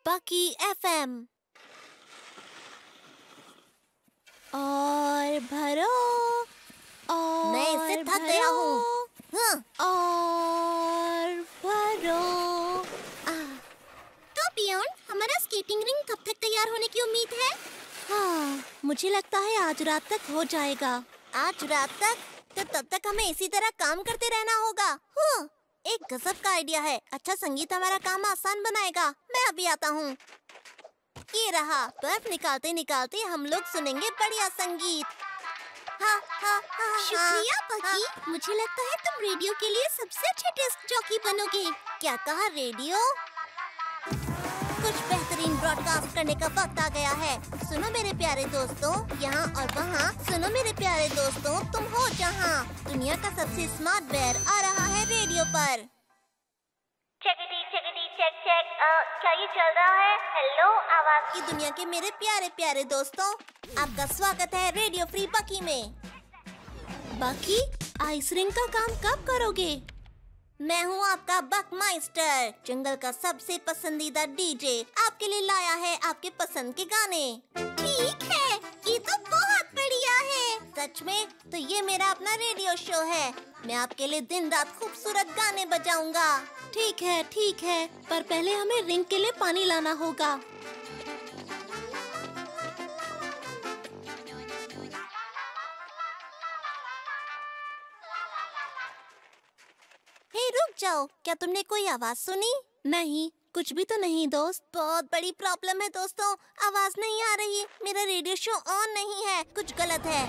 बकी एफएम। और भरो और मैं इससे थक गया हूँ। और भरो। तो बियॉन्ड, हमारा स्केटिंग रिंग कब तक तैयार होने की उम्मीद है? हाँ, मुझे लगता है आज रात तक हो जाएगा। आज रात तक? तो तब तक हमें इसी तरह काम करते रहना होगा। एक गजब का आइडिया है। अच्छा संगीत हमारा काम आसान बनाएगा। मैं अभी आता हूँ। ये रहा। बर्फ निकालते निकालते हम लोग सुनेंगे बढ़िया संगीत। शुक्रिया बकी। मुझे लगता है तुम रेडियो के लिए सबसे अच्छे डिस्क जॉकी बनोगे। क्या कहा रेडियो? कुछ बेहतरीन ब्रॉडकास्ट करने का वक्त आ गया है। सुनो मेरे प्यारे दोस्तों, यहाँ और वहाँ। सुनो मेरे प्यारे दोस्तों, तुम हो जहाँ। दुनिया का सबसे स्मार्ट बेयर आ रहा है रेडियो पर। चेक क्या ये चल रहा है? हेलो आवाज की दुनिया के मेरे प्यारे प्यारे दोस्तों, आपका स्वागत है रेडियो फ्री बकी में। बकी, आइस रिंग का काम कब करोगे? मैं हूँ आपका बक माइस्टर, जंगल का सबसे पसंदीदा डीजे। आपके लिए लाया है आपके पसंद के गाने। ठीक है, ये तो बहुत बढ़िया है। सच में? तो ये मेरा अपना रेडियो शो है। मैं आपके लिए दिन रात खूबसूरत गाने बजाऊंगा। ठीक है, पर पहले हमें रिंग के लिए पानी लाना होगा। हे रुक जाओ, क्या तुमने कोई आवाज सुनी? नहीं, कुछ भी तो नहीं दोस्त। बहुत बड़ी प्रॉब्लम है दोस्तों, आवाज नहीं आ रही। मेरा रेडियो शो ऑन नहीं है, कुछ गलत है।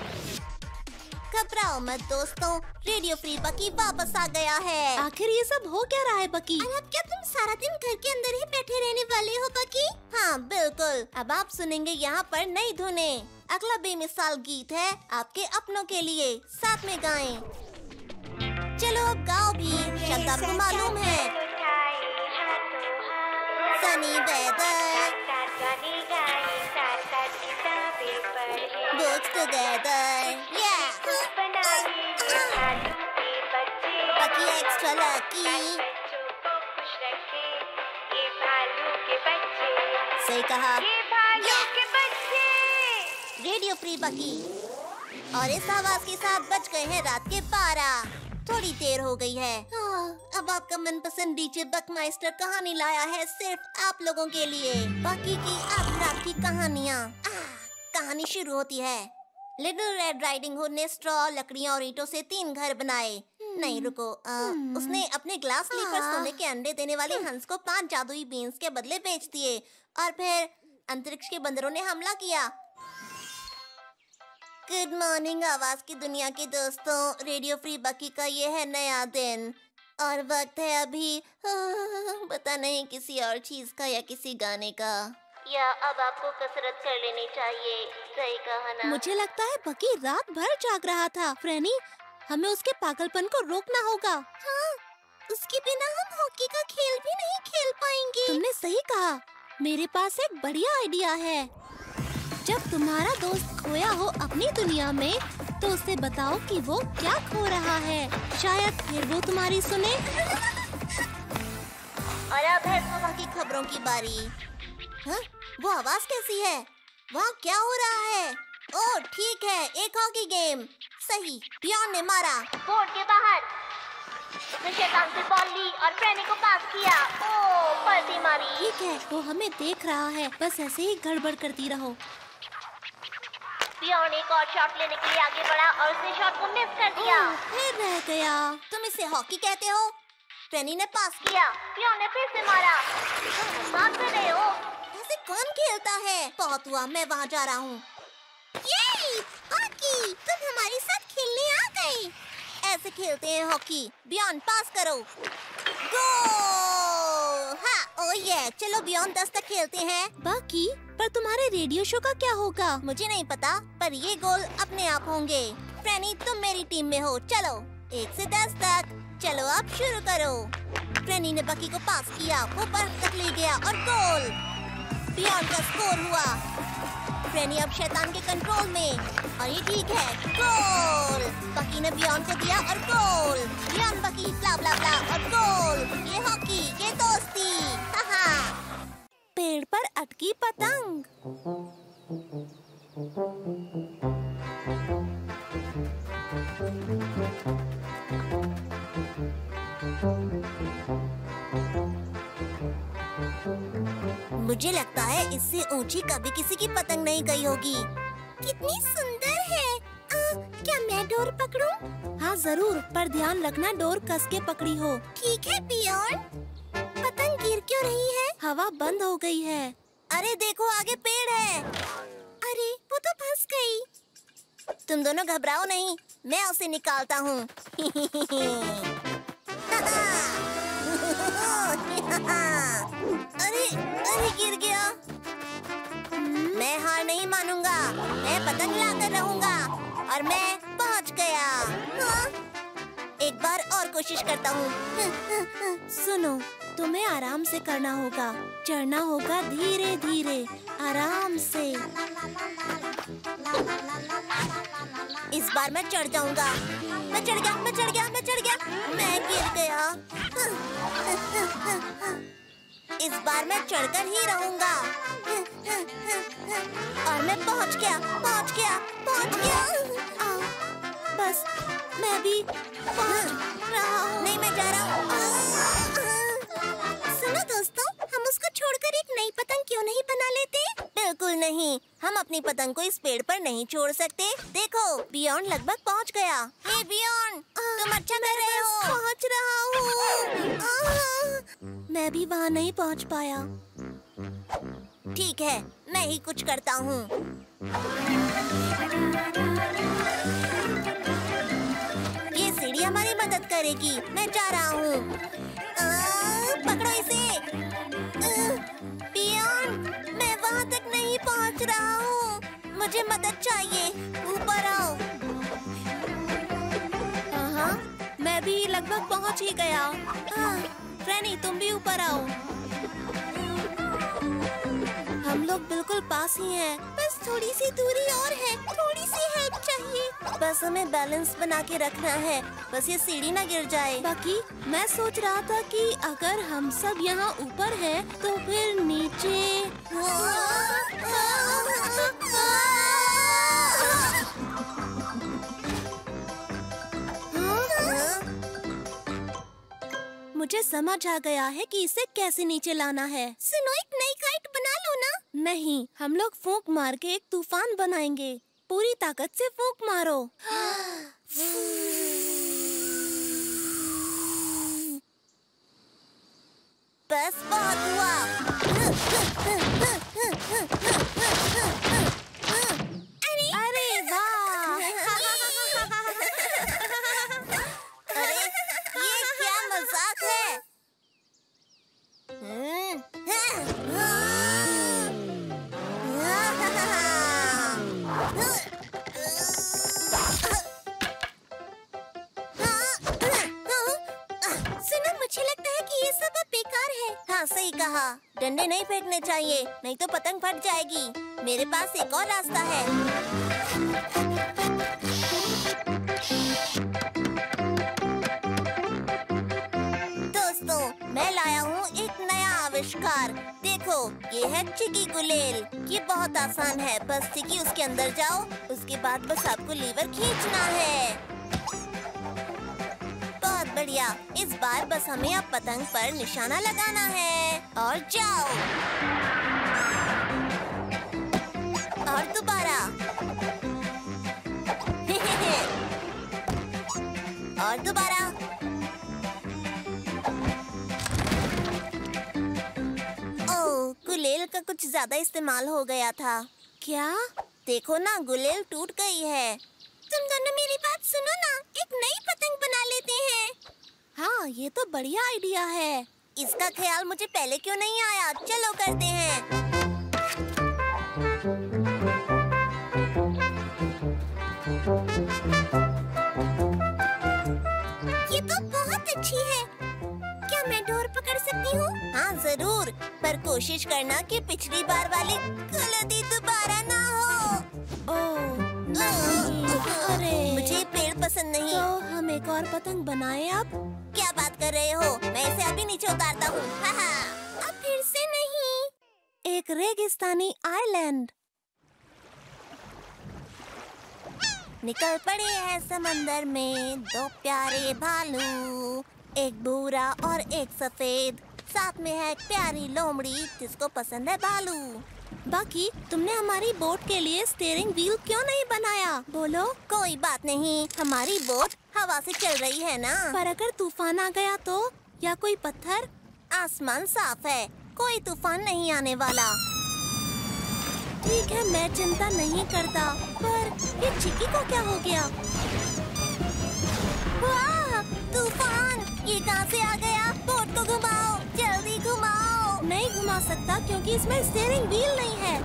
घबराओ मत दोस्तों, रेडियो फ्री बकी वापस आ गया है। आखिर ये सब हो क्या रहा है बकी? अब क्या तुम सारा दिन घर के अंदर ही बैठे रहने वाले हो बकी? हाँ बिल्कुल, अब आप सुनेंगे यहाँ पर नई धुनें। अगला बेमिसाल गीत है आपके अपनों के लिए, साथ में गाएं। चलो अब गाओ भी, शब्द आपको मालूम है। सनी वेदर, बुक्स टुगेदर, बकी एक्स्ट्रा लकी। सही कहा, रेडियो फ्री बकी। और इस आवाज के साथ बज गए हैं रात के 12। थोड़ी देर हो गई है। अब आपका मनपसंद डीजे बक माइस्टर कहानी लाया है सिर्फ आप लोगों के लिए। बाकी की आधी रात की कहानियाँ। कहानी शुरू होती है। लिटिल रेड राइडिंग हुड ने स्ट्रॉ, लकड़ियाँ और ईंटों से 3 घर बनाए। नहीं रुको, उसने अपने ग्लास स्लीपर सोने के अंडे देने वाले हंस को 5 जादुई बीन्स के बदले बेच दिए। और फिर अंतरिक्ष के बंदरों ने हमला किया। गुड मॉर्निंग आवाज की दुनिया के दोस्तों, रेडियो फ्री बकी का ये है नया दिन। और वक्त है अभी पता नहीं किसी और चीज का या किसी गाने का। या अब आपको कसरत कर लेनी चाहिए। सही कहा ना? मुझे लगता है बकी रात भर जाग रहा था। फ्रेनी, हमें उसके पागलपन को रोकना होगा। हाँ, उसके बिना हम हॉकी का खेल भी नहीं खेल पाएंगे। तुमने सही कहा। मेरे पास एक बढ़िया आइडिया है। जब तुम्हारा दोस्त खोया हो अपनी दुनिया में, तो उसे बताओ कि वो क्या खो रहा है। शायद फिर वो तुम्हारी सुने। और अब है सुबह की खबरों की बारी। हाँ? वो आवाज कैसी है? वहाँ क्या हो रहा है? ओह ठीक है, एक हॉकी गेम। सही, बियॉन्ड ने मारा। बोर्ड के बाहर उसने शैतान से बॉल ली और फ्रेनी को पास किया। ओह, पलटी मारी। ठीक है, वो हमें देख रहा है। बस ऐसे ही गड़बड़ करती रहो। बियॉन्ड एक और शॉट लेने के लिए आगे बढ़ा और उसने शॉट को मिस कर दिया। फिर रह गया। तुम इसे हॉकी कहते हो? फ्रेनी ने पास किया, बियॉन्ड ने फिर से मारा। तुम मजाक कर रहे हो? ऐसे कौन खेलता है? बहुत हुआ, मैं वहाँ जा रहा हूँ। ये हॉकी, तुम हमारे साथ खेलने आ गए। ऐसे खेलते हैं हॉकी। बियॉन्ड पास करो। गो! हाँ, ओह ये, चलो बियॉन्ड 10 तक खेलते हैं। बाकी, पर तुम्हारे रेडियो शो का क्या होगा? मुझे नहीं पता, पर ये गोल अपने आप होंगे। फ्रेनी, तुम मेरी टीम में हो। चलो 1 से 10 तक। चलो अब शुरू करो। फ्रेनी ने बकी को पास किया, वो बर्फ तक ले गया और गोल। बियॉन्ड का स्कोर हुआ। फ्रेनी अब शैतान के कंट्रोल में और ये ठीक है। गोल! बकी ने बियॉन्ड को दिया और गोल। बियॉन्ड बकी ब्ला ब्ला ब्ला और गोल। ये हॉकी, ये दोस्ती। पेड़ पर अटकी पतंग। मुझे लगता है इससे ऊंची कभी किसी की पतंग नहीं गई होगी। कितनी सुंदर है। क्या मैं डोर पकड़ूं? हाँ जरूर, पर ध्यान रखना डोर कस के पकड़ी हो। ठीक है बियॉन। पतंग गिर क्यों रही है? हवा बंद हो गई है। अरे देखो आगे पेड़ है। अरे वो तो फंस गई। तुम दोनों घबराओ नहीं, मैं उसे निकालता हूँ। अरे अरे गिर गया। मैं हार नहीं मानूंगा। मैं पतंग लाकर रहूंगा और मैं पहुंच गया। हाँ? एक बार और कोशिश करता हूँ। सुनो, तुम्हें आराम से करना होगा। चढ़ना होगा धीरे धीरे, आराम से। इस बार मैं चढ़ जाऊंगा। मैं चढ़ गया, मैं चढ़ गया, मैं चढ़ गया। मैं गिर गया। इस बार मैं चढ़कर ही रहूंगा। और मैं पहुंच गया, पहुंच गया, पहुंच गया। बस मैं भी पहुंच रहा हूँ। नहीं, मैं जा रहा हूँ। सुनो दोस्तों, हम उसको छोड़कर एक नई पतंग क्यों नहीं बना लेते? बिल्कुल नहीं, हम अपनी पतंग को इस पेड़ पर नहीं छोड़ सकते। देखो, बियॉन लगभग पहुंच गया। हे बियॉन, तुम अच्छा कर रहे हो। पहुंच रहा हूँ। मैं भी वहाँ नहीं पहुँच पाया। ठीक है, मैं ही कुछ करता हूँ। ये सीढ़ी हमारी मदद करेगी। मैं जा रहा हूँ। पकड़ो इसे। बियॉन, मैं वहाँ तक नहीं पहुँच रहा हूँ। मुझे मदद चाहिए। ऊपर आओ। हाँ, मैं भी लगभग पहुँच ही गया। फ्रेनी, तुम भी ऊपर आओ। हम लोग बिल्कुल पास ही हैं। बस थोड़ी सी दूरी और है। थोड़ी सी हेल्प चाहिए। बस हमें बैलेंस बना के रखना है। बस ये सीढ़ी ना गिर जाए। बाकी मैं सोच रहा था कि अगर हम सब यहाँ ऊपर हैं, तो फिर नीचे। मुझे समझ आ गया है कि इसे कैसे नीचे लाना है। सुनो, एक नई काइट बना लो ना। नहीं, हम लोग फूंक मार के एक तूफान बनाएंगे। पूरी ताकत से फूंक मारो। बस बहुत हुआ। अरे वाह! अरे ये क्या मजाक है? सुनो, मुझे लगता है कि ये सब अब बेकार है। हाँ, सही कहा। डंडे नहीं फेंकने चाहिए, नहीं तो पतंग फट जाएगी। मेरे पास एक और रास्ता है। दोस्तों, मैं लाया हूँ एक नया आविष्कार। देखो, ये है चिकी गुलेल। ये बहुत आसान है। बस चिकी उसके अंदर जाओ, उसके बाद बस आपको लीवर खींचना है। बहुत बढ़िया। इस बार बस हमें अब पतंग पर निशाना लगाना है। और जाओ। और दोबारा। और दोबारा। ओह, गुलेल का कुछ ज्यादा इस्तेमाल हो गया था। क्या? देखो ना, गुलेल टूट गई है। तुम दोनों मेरी बात सुनो ना, एक नई पतंग बना लेते हैं। हाँ, ये तो बढ़िया आइडिया है। इसका ख्याल मुझे पहले क्यों नहीं आया? चलो करते हैं। ये तो बहुत अच्छी है। क्या मैं डोर पकड़ सकती हूँ? हाँ जरूर, पर कोशिश करना कि पिछली बार वाली गलती दोबारा ना हो। ओह नहीं। अरे, मुझे पेड़ पसंद नहीं। तो हम एक और पतंग बनाएं अब? क्या बात कर रहे हो? मैं इसे अभी नीचे उतारता हूँ। अब फिर से नहीं। एक रेगिस्तानी आइलैंड। निकल पड़े हैं समंदर में दो प्यारे भालू, एक भूरा और एक सफेद, साथ में है एक प्यारी लोमड़ी जिसको पसंद है भालू। बाकी तुमने हमारी बोट के लिए स्टीयरिंग व्हील क्यों नहीं बनाया? बोलो। कोई बात नहीं, हमारी बोट हवा से चल रही है ना। पर अगर तूफान आ गया तो, या कोई पत्थर? आसमान साफ है, कोई तूफान नहीं आने वाला। ठीक है, मैं चिंता नहीं करता। पर ये चिक्की को क्या हो गया? वाह, तूफान! ये कहाँ से आ गया? बोट को घुमाओ, जल्दी घुमाओ। नहीं घुमा सकता क्योंकि इसमें स्टीयरिंग व्हील नहीं है।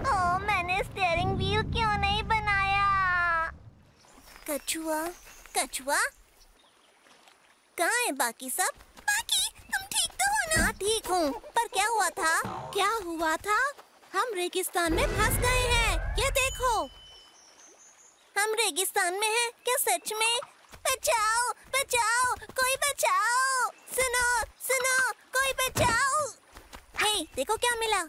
ओह, मैंने स्टीयरिंग व्हील क्यों नहीं बनाया? कछुआ, कछुआ, कहाँ है बाकी सब? बाकी, तुम ठीक तो हो ना? हाँ, ठीक हूँ। पर क्या हुआ था? क्या हुआ था? हम रेगिस्तान में फंस गए हैं। ये देखो। हम रेगिस्तान में हैं? क्या सच में? बचाओ, बचाओ, कोई बचाओ! सुनो, सुनो, कोई बचाओ! हे, देखो क्या मिला।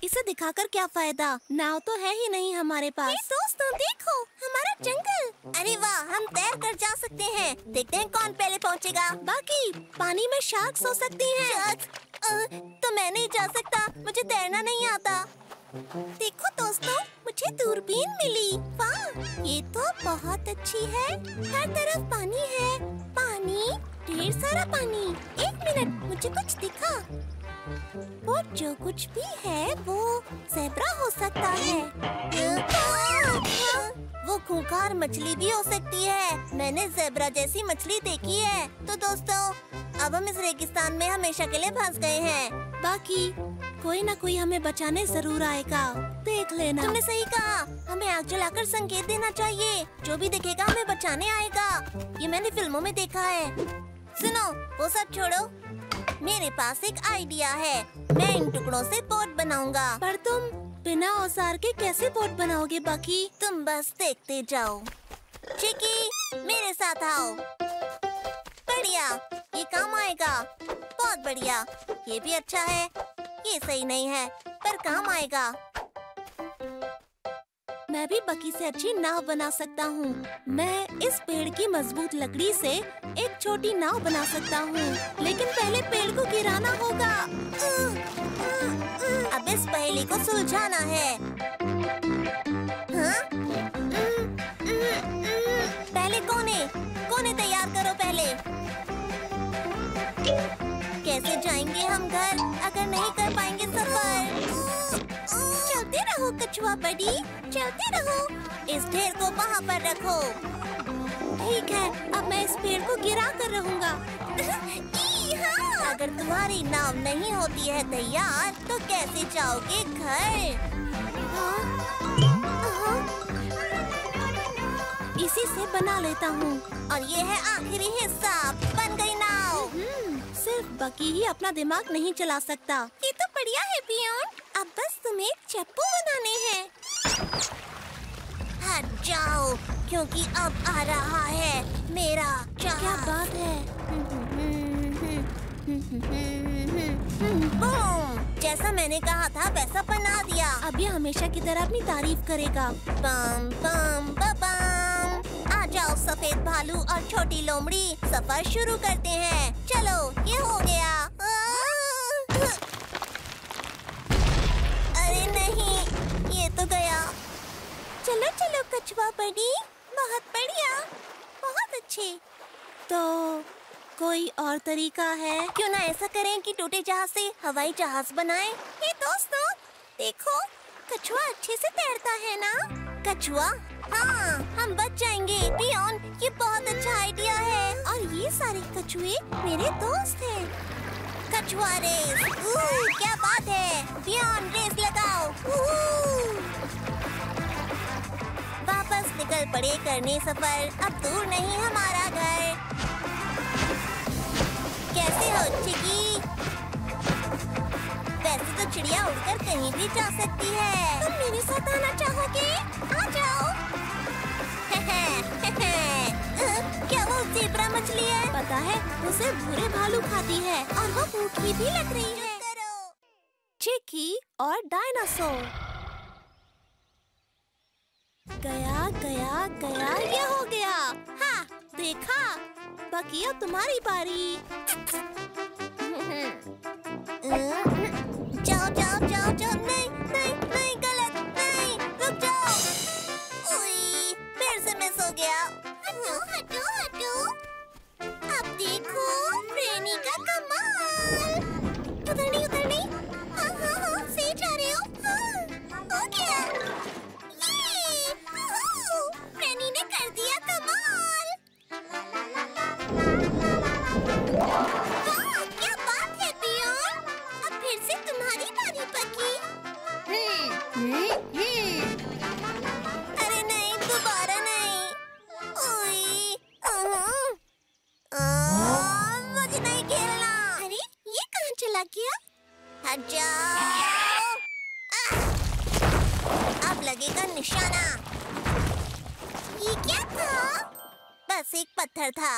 इसे दिखाकर क्या फायदा? नाव तो है ही नहीं हमारे पास। दोस्तों देखो, हमारा जंगल। अरे वाह, हम तैर कर जा सकते हैं। देखते हैं कौन पहले पहुंचेगा। बाकी पानी में शार्क्स हो सकती हैं। शार्क्स? तो मैं नहीं जा सकता, मुझे तैरना नहीं आता। देखो दोस्तों, मुझे दूरबीन मिली। वाह, ये तो बहुत अच्छी है। हर तरफ पानी है, पानी, ढेर सारा पानी। एक मिनट, मुझे कुछ दिखा। वो जो कुछ भी है वो ज़ेब्रा हो सकता है। वो खूंखार मछली भी हो सकती है। मैंने ज़ेब्रा जैसी मछली देखी है। तो दोस्तों, अब हम इस रेगिस्तान में हमेशा के लिए फंस गए हैं। बाकी कोई ना कोई हमें बचाने जरूर आएगा, देख लेना। तुमने सही कहा, हमें आग जलाकर संकेत देना चाहिए। जो भी दिखेगा हमें बचाने आएगा। ये मैंने फिल्मों में देखा है। सुनो, वो सब छोड़ो, मेरे पास एक आइडिया है। मैं इन टुकड़ों से बोट बनाऊंगा। पर तुम बिना औजार के कैसे बोट बनाओगे बाकी? तुम बस देखते जाओ। चिकी, मेरे साथ आओ। बढ़िया, ये काम आएगा। बहुत बढ़िया। ये भी अच्छा है। ये सही नहीं है, पर काम आएगा। मैं भी बकी से अच्छी नाव बना सकता हूँ। मैं इस पेड़ की मजबूत लकड़ी से एक छोटी नाव बना सकता हूँ, लेकिन पहले पेड़ को गिराना होगा। अब इस पहेली को सुलझाना है। हाँ? पहले कोने तैयार करो पहले। कैसे जाएंगे हम घर अगर नहीं कर पाएंगे सफर? चलते रहो कछुआ बड़ी, चलते रहो। इस ढेर को वहाँ पर रखो। ठीक है, अब मैं इस पेड़ को गिरा कर रहूँगा। अगर तुम्हारी नाव नहीं होती है तैयार तो कैसे जाओगे घर? इसी से बना लेता हूँ। और ये है आखिरी हिस्सा, बन गई नाव। सिर्फ बकी ही अपना दिमाग नहीं चला सकता। ये तो बढ़िया है पियोन। अब बस तुम्हें चप्पू बनाने हैं। हट जाओ, क्योंकि अब आ रहा है मेरा जहाज। क्या बात है? बूम! जैसा मैंने कहा था वैसा बना दिया। अब ये हमेशा की तरह अपनी तारीफ करेगा। बम बम बम। आ जाओ सफेद भालू और छोटी लोमड़ी, सफर शुरू करते हैं। चलो, ये हो गया। अरे नहीं, ये तो गया। चलो चलो कछुआ बड़ी, बहुत बढ़िया, बहुत अच्छे। तो कोई और तरीका है? क्यों ना ऐसा करें कि टूटे जहाज से हवाई जहाज बनाएं? ये दोस्तों देखो, कछुआ अच्छे से तैरता है ना? कछुआ? हाँ, हम बच जाएंगे। पियोन, ये बहुत अच्छा आइडिया है। और ये सारे कछुए मेरे दोस्त हैं। कछुआ रेस, क्या बात है। पियोन, रेस लगाओ। वापस निकल पड़े करने सफर। अब दूर नहीं हमारा घर। कैसे हो चिकी? वैसे तो चिड़िया उड़कर कहीं भी जा सकती है। तुम मेरे साथ आना चाहोगे? आ जाओ। क्या वो ज़ेब्रा मछली है? पता है, उसे भूरे भालू खाती है और वो भूखी भी लग रही है। चिकी और डायनासोर। गया गया गया, ये हो गया। हाँ, देखा। बाकी अब तुम्हारी बारी। जाओ जाओ जाओ जाओ। नहीं नहीं नहीं, गलत। नहीं, रुक जाओ। उई, फिर से मिस हो गया। हटो हटो हटो। अब देखो रेनी का कमाल। उधर नहीं उधर नहीं। हाँ हाँ हाँ, सही जा रहे हो। हाँ, हो गया। ये, रेनी ने कर दिया कमाल। वाह, क्या बात है पियोन। अब फिर से तुम्हारी बारी पकी। अरे नहीं, दोबारा नहीं। ओए, मुझे नहीं खेलना। अरे ये कहाँ चला गया? हट जाओ। अब लगेगा निशाना। ये क्या था? बस एक पत्थर था।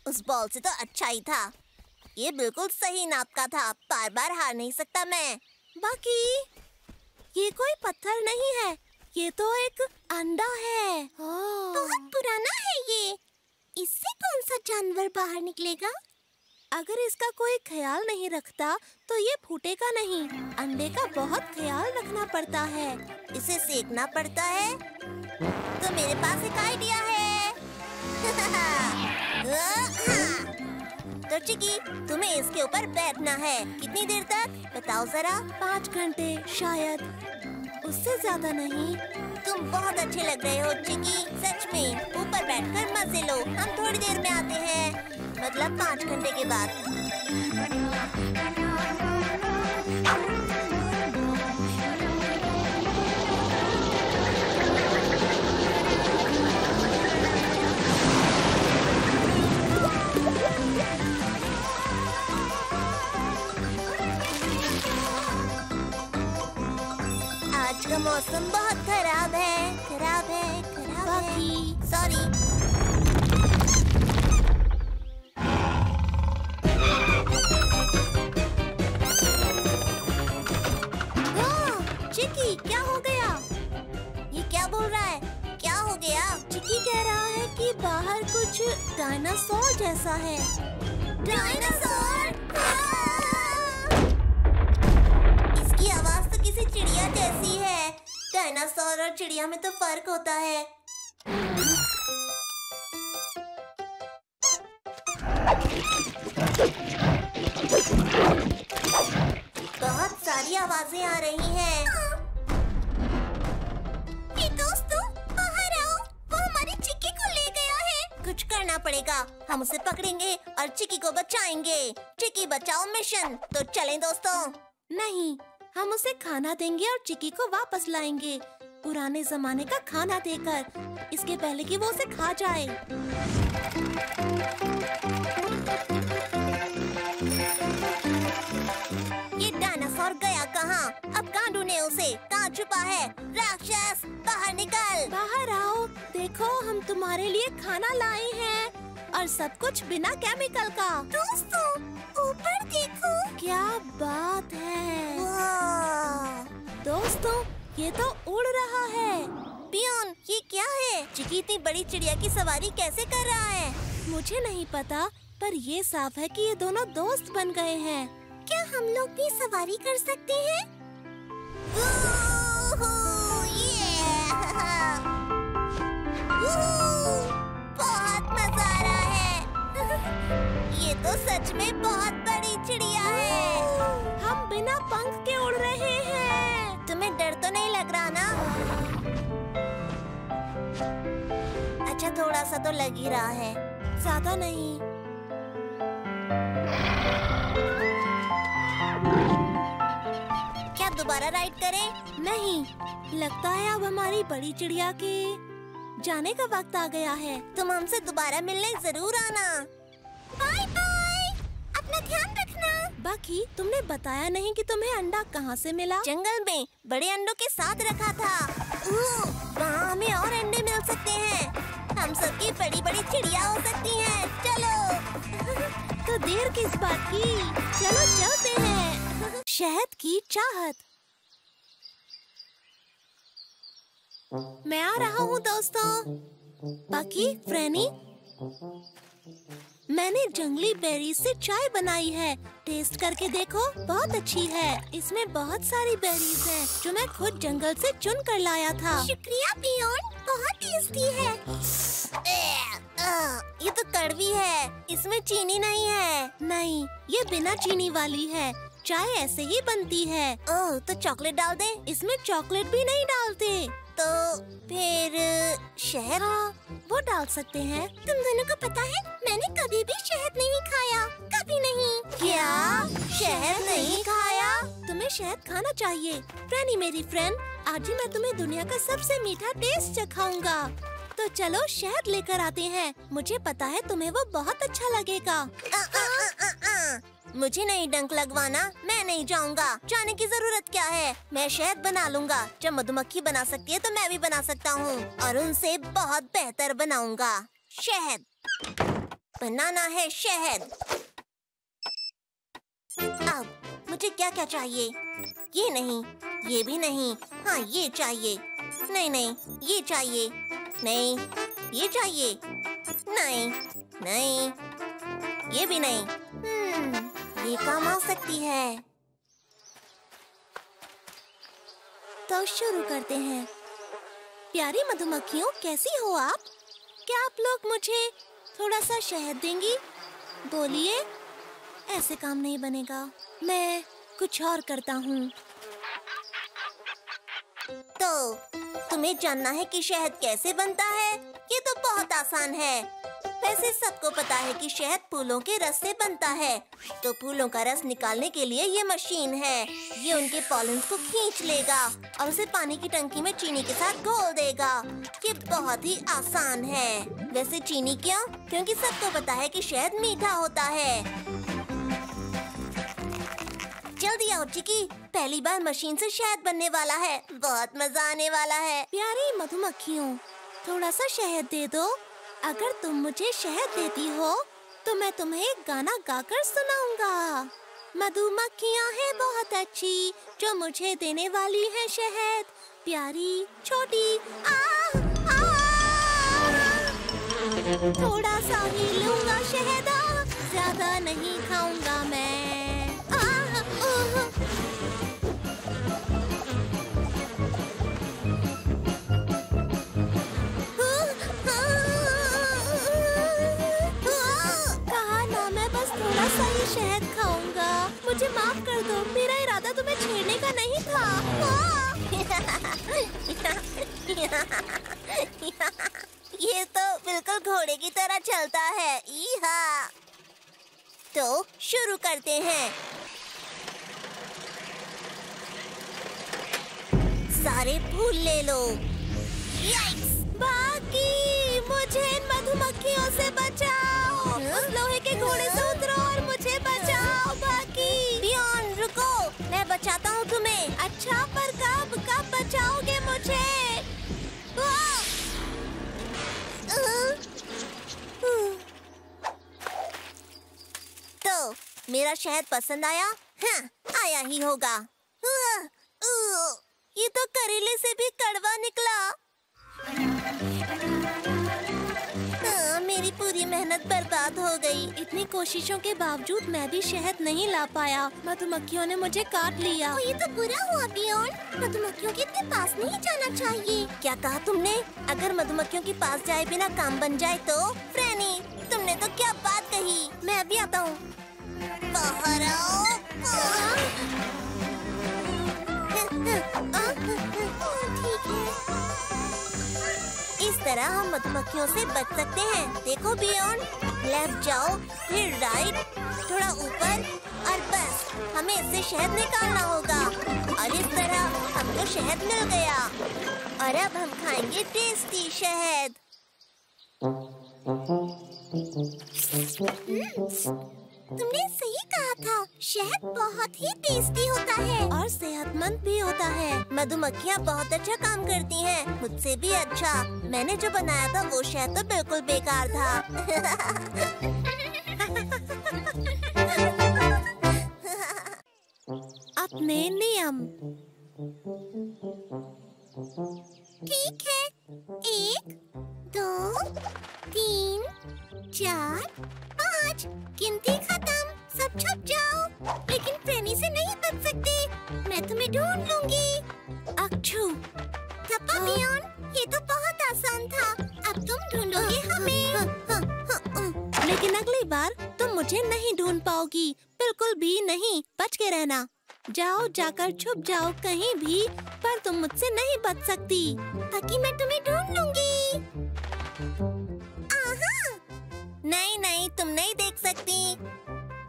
उस बॉल से तो अच्छा ही था। ये बिल्कुल सही नाप का था। बार बार हार नहीं सकता मैं। बाकी ये कोई पत्थर नहीं है, ये तो एक अंडा है। बहुत पुराना है ये। इससे कौन सा जानवर बाहर निकलेगा? अगर इसका कोई ख्याल नहीं रखता तो ये फूटेगा नहीं। अंडे का बहुत ख्याल रखना पड़ता है। इसे सेकना पड़ता है। तो मेरे पास एक आइडिया है। तो चिकी, तुम्हें इसके ऊपर बैठना है। कितनी देर तक बताओ जरा? 5 घंटे शायद, उससे ज्यादा नहीं। तुम बहुत अच्छे लग रहे हो चिकी, सच में। ऊपर बैठकर मजे लो। हम थोड़ी देर में आते हैं, मतलब 5 घंटे के बाद। आज का मौसम बहुत खराब है, खराब है, खराब है। सॉरी। चिकी, क्या हो गया? ये क्या बोल रहा है? क्या हो गया? चिकी कह रहा है कि बाहर कुछ डायनासोर जैसा है। डायनासोर! इसकी आवाज तो किसी चिड़िया जैसी है। डायनासोर और चिड़िया में तो फर्क होता है। बहुत सारी आवाजें आ रही हैं। हे दोस्तों, बाहर आओ। वो हमारी चिक्की को ले गया है। कुछ करना पड़ेगा। हम उसे पकड़ेंगे और चिक्की को बचाएंगे। चिक्की बचाओ मिशन। तो चलें दोस्तों। नहीं, हम उसे खाना देंगे और चिकी को वापस लाएंगे, पुराने जमाने का खाना देकर, इसके पहले कि वो उसे खा जाए। ये डायनासोर गया कहाँ? अब कहाँ ढूंढे उसे? कहाँ छुपा है? राक्षस, बाहर निकल। बाहर आओ, देखो हम तुम्हारे लिए खाना लाए हैं और सब कुछ बिना केमिकल का। दोस्तों, ऊपर देखो। क्या बात है। वाह। दोस्तों, ये तो उड़ रहा है। पियोन, ये क्या है? चिकी इतनी बड़ी चिड़िया की सवारी कैसे कर रहा है? मुझे नहीं पता, पर ये साफ है कि ये दोनों दोस्त बन गए हैं। क्या हम लोग भी सवारी कर सकते हैं? बहुत मजा आ रहा है। ये तो सच में बहुत बड़ी चिड़िया है। हम बिना पंख के उड़ रहे हैं। तुम्हें डर तो नहीं लग रहा ना? अच्छा, थोड़ा सा तो लग ही रहा है। ज्यादा नहीं। क्या दोबारा राइड करें? नहीं, लगता है अब हमारी बड़ी चिड़िया के जाने का वक्त आ गया है। तुम हमसे दोबारा मिलने जरूर आना। Bye bye. अपना ध्यान रखना। बाकी तुमने बताया नहीं कि तुम्हें अंडा कहाँ से मिला? जंगल में बड़े अंडों के साथ रखा था। वहाँ हमें और अंडे मिल सकते हैं। हम सबकी बड़ी बड़ी चिड़िया हो सकती हैं। चलो। तो देर किस बात की, चलो चलते हैं। शहद की चाहत। मैं आ रहा हूँ दोस्तों। बकी, फ्रेनी, मैंने जंगली बेरी से चाय बनाई है। टेस्ट करके देखो, बहुत अच्छी है। इसमें बहुत सारी बेरीज हैं जो मैं खुद जंगल से चुन कर लाया था। शुक्रिया बियॉन, बहुत टेस्टी है। ये तो कड़वी है, इसमें चीनी नहीं है। नहीं, ये बिना चीनी वाली है। चाय ऐसे ही बनती है। ओह, तो चॉकलेट डाल दे। इसमें चॉकलेट भी नहीं डालते। तो फिर शहद? हाँ, वो डाल सकते हैं। तुम दोनों को पता है, मैंने कभी भी शहद नहीं खाया, कभी नहीं। क्या? शहद नहीं खाया? तुम्हें शहद खाना चाहिए। फ्रेनी मेरी फ्रेंड, आज ही मैं तुम्हें दुनिया का सबसे मीठा टेस्ट चखाऊंगा। तो चलो शहद लेकर आते हैं। मुझे पता है तुम्हें वो बहुत अच्छा लगेगा। मुझे नहीं डंक लगवाना, मैं नहीं जाऊंगा। जाने की जरूरत क्या है, मैं शहद बना लूंगा। जब मधुमक्खी बना सकती है तो मैं भी बना सकता हूँ, और उनसे बहुत बेहतर बनाऊंगा। शहद बनाना है, शहद। अब मुझे क्या क्या चाहिए? ये नहीं, ये भी नहीं। हाँ, ये चाहिए। नहीं नहीं, ये चाहिए। नहीं, ये चाहिए। नहीं नहीं, ये भी नहीं। ये काम आ सकती है। तो शुरू करते हैं। प्यारी मधुमक्खियों, कैसी हो आप? क्या आप लोग मुझे थोड़ा सा शहद देंगी? बोलिए। ऐसे काम नहीं बनेगा, मैं कुछ और करता हूँ। तो तुम्हें जानना है कि शहद कैसे बनता है? ये तो बहुत आसान है। वैसे सबको पता है कि शहद फूलों के रस से बनता है। तो फूलों का रस निकालने के लिए ये मशीन है। ये उनके पॉलिन्स को खींच लेगा और उसे पानी की टंकी में चीनी के साथ घोल देगा। ये बहुत ही आसान है। वैसे चीनी क्यों? क्योंकि सबको पता है कि शहद मीठा होता है। जल्दी आओ चिकी, पहली बार मशीन से शहद बनने वाला है। बहुत मजा आने वाला है। प्यारी मधुमक्खियों, थोड़ा सा शहद दे दो। अगर तुम मुझे शहद देती हो तो मैं तुम्हें एक गाना गाकर सुनाऊंगा। मधुमक्खियाँ हैं बहुत अच्छी जो मुझे देने वाली है शहद। प्यारी छोटी थोड़ा सा ही लूंगा शहद, ज्यादा नहीं खाऊंगा मैं। शहद खाऊंगा। मुझे माफ कर दो, मेरा इरादा तुम्हें छेड़ने का नहीं था। ये तो बिल्कुल घोड़े की तरह चलता है। इहा। तो शुरू करते हैं। सारे फूल ले लो। बाकी, मुझे इन मधुमक्खियों से बचाओ। उस लोहे के घोड़े से उतरो और मुझे बचाओ। बाकी बियॉन, रुको, मैं बचाता हूँ तुम्हें। अच्छा, पर कब बचाओगे मुझे? तो मेरा शहद पसंद आया? हाँ, आया ही होगा। ये तो करेले से भी कड़वा निकला। मेरी पूरी मेहनत बर्बाद हो गई। इतनी कोशिशों के बावजूद मैं भी शहद नहीं ला पाया। मधुमक्खियों ने मुझे काट लिया। ये तो बुरा हुआ बियॉन। मधुमक्खियों के इतने पास नहीं जाना चाहिए। क्या कहा तुमने? अगर मधुमक्खियों के पास जाए बिना काम बन जाए तो? फ्रेनी, तुमने तो क्या बात कही। मैं अभी आता हूँ। बाहर आओ। ठीक है। इस तरह हम मधुमक्खियों से बच सकते हैं। देखो बियॉन, लेफ्ट जाओ, फिर राइट, थोड़ा ऊपर, और बस हमें इससे शहद निकालना होगा। और इस तरह हमको शहद मिल गया। और अब हम खाएंगे टेस्टी शहद। तुमने सही कहा था, शहद बहुत ही टेस्टी होता है और सेहतमंद भी होता है। मधुमक्खियाँ बहुत अच्छा काम करती हैं, मुझसे भी अच्छा। मैंने जो बनाया था वो शहद तो बिल्कुल बेकार था। अब अपने नियम। ठीक है, 1, 2, 3, 4, 5। गिनती खत्म, सब छुप जाओ। लेकिन फ्रेनी से नहीं बच सकते, मैं तुम्हें ढूंढ लूंगी। अक्षु, थप्पा बियॉन, ये तो बहुत आसान था। अब तुम ढूंढोगे हमें। लेकिन अगली बार तुम मुझे नहीं ढूंढ पाओगी, बिल्कुल भी नहीं। बच के रहना। जाओ, जाकर छुप जाओ कहीं भी, पर तुम मुझसे नहीं बच सकती। ताकि मैं तुम्हें ढूंढ लूंगी। आहा! नहीं नहीं, तुम नहीं देख सकती।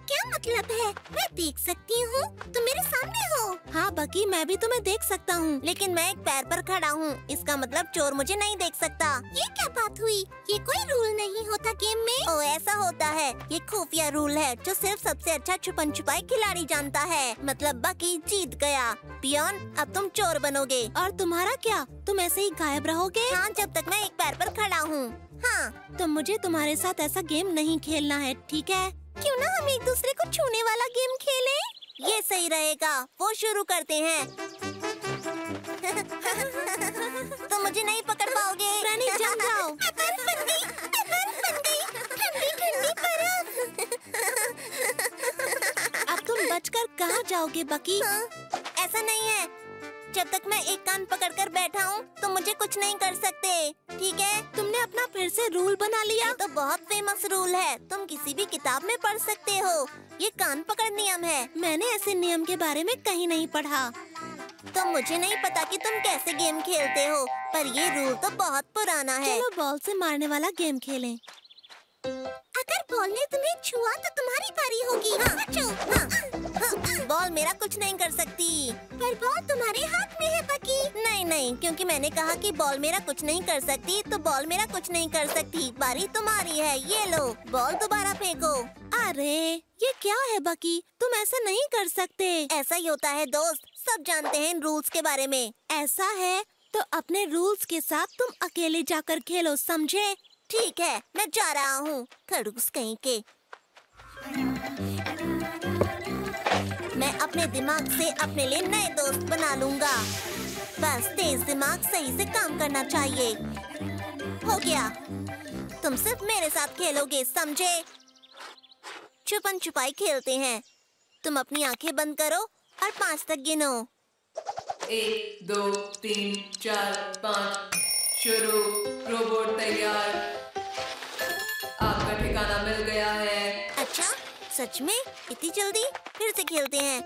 क्या मतलब है? मैं देख सकती हूँ, तुम मेरे सामने हो। हाँ बकी, मैं भी तुम्हें देख सकता हूँ। लेकिन मैं एक पैर पर खड़ा हूँ, इसका मतलब चोर मुझे नहीं देख सकता। ये क्या बात हुई? ये कोई रूल नहीं होता गेम में। ओ, ऐसा होता है। ये खुफिया रूल है जो सिर्फ सबसे अच्छा छुपन छुपाई खिलाड़ी जानता है। मतलब बकी जीत गया। पियोन, अब तुम चोर बनोगे। और तुम्हारा क्या? तुम ऐसे ही गायब रहोगे? हाँ, जब तक मैं एक पैर पर खड़ा हूँ। हाँ, तो मुझे तुम्हारे साथ ऐसा गेम नहीं खेलना है, ठीक है? क्यों ना हम एक दूसरे को छूने वाला गेम खेलें? ये सही रहेगा। वो शुरू करते हैं। तुम मुझे नहीं पकड़ पाओगे। फ्रेनी, जम जाओ। बर्फ बन गई, बर्फ बन गई। ठंडी ठंडी बर्फ। अब तुम बचकर कहाँ जाओगे बकी? हाँ, ऐसा नहीं है। जब तक मैं एक कान पकड़कर बैठा हूँ, तो मुझे कुछ नहीं कर सकते, ठीक है? तुमने अपना फिर से रूल बना लिया? ये तो बहुत फेमस रूल है, तुम किसी भी किताब में पढ़ सकते हो। ये कान पकड़ नियम है। मैंने ऐसे नियम के बारे में कहीं नहीं पढ़ा। तो मुझे नहीं पता कि तुम कैसे गेम खेलते हो, पर ये रूल तो बहुत पुराना है। चलो बॉल से मारने वाला गेम खेलें। अगर बॉल ने तुम्हें छुआ तो तुम्हारी बारी होगी। हाँ। बॉल मेरा कुछ नहीं कर सकती। पर बॉल तुम्हारे हाथ में है बकी। नहीं नहीं, क्योंकि मैंने कहा कि बॉल मेरा कुछ नहीं कर सकती, तो बॉल मेरा कुछ नहीं कर सकती। बारी तुम्हारी है, ये लो बॉल, दोबारा फेंको। अरे ये क्या है बकी? तुम ऐसा नहीं कर सकते। ऐसा ही होता है दोस्त, सब जानते हैं इन रूल्स के बारे में। ऐसा है तो अपने रूल्स के साथ तुम अकेले जाकर खेलो, समझे? ठीक है, मैं जा रहा हूँ। खड़ूस कहीं के। मैं अपने दिमाग से अपने लिए नए दोस्त बना लूँगा। बस तेज दिमाग सही से काम करना चाहिए। हो गया। तुम सिर्फ मेरे साथ खेलोगे, समझे? छुपन छुपाई खेलते हैं। तुम अपनी आंखें बंद करो और 5 तक गिनो। 1, 2, 3, 4, 5। शुरू। रोबोट तैयार। आपका ठिकाना मिल गया है। अच्छा, सच में? इतनी जल्दी? फिर से खेलते हैं।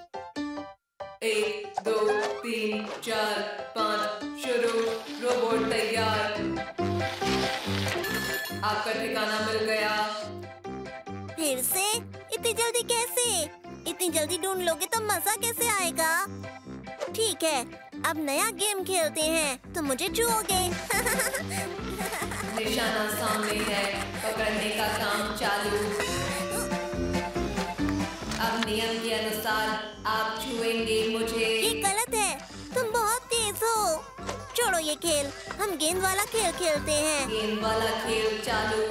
1, 2, 3, 4, 5। शुरू। रोबोट तैयार। आपका ठिकाना मिल गया। फिर से? इतनी जल्दी कैसे? इतनी जल्दी ढूंढ लोगे तो मजा कैसे आएगा? ठीक है, अब नया गेम खेलते हैं। तुम मुझे छुओगे। निशाना सामने है, पकड़ने का काम चालू। अब नियम के अनुसार आप छुएंगे मुझे। ये गलत है, तुम बहुत तेज हो। छोड़ो ये खेल, हम गेंद वाला खेल खेलते हैं। गेंद वाला खेल चालू।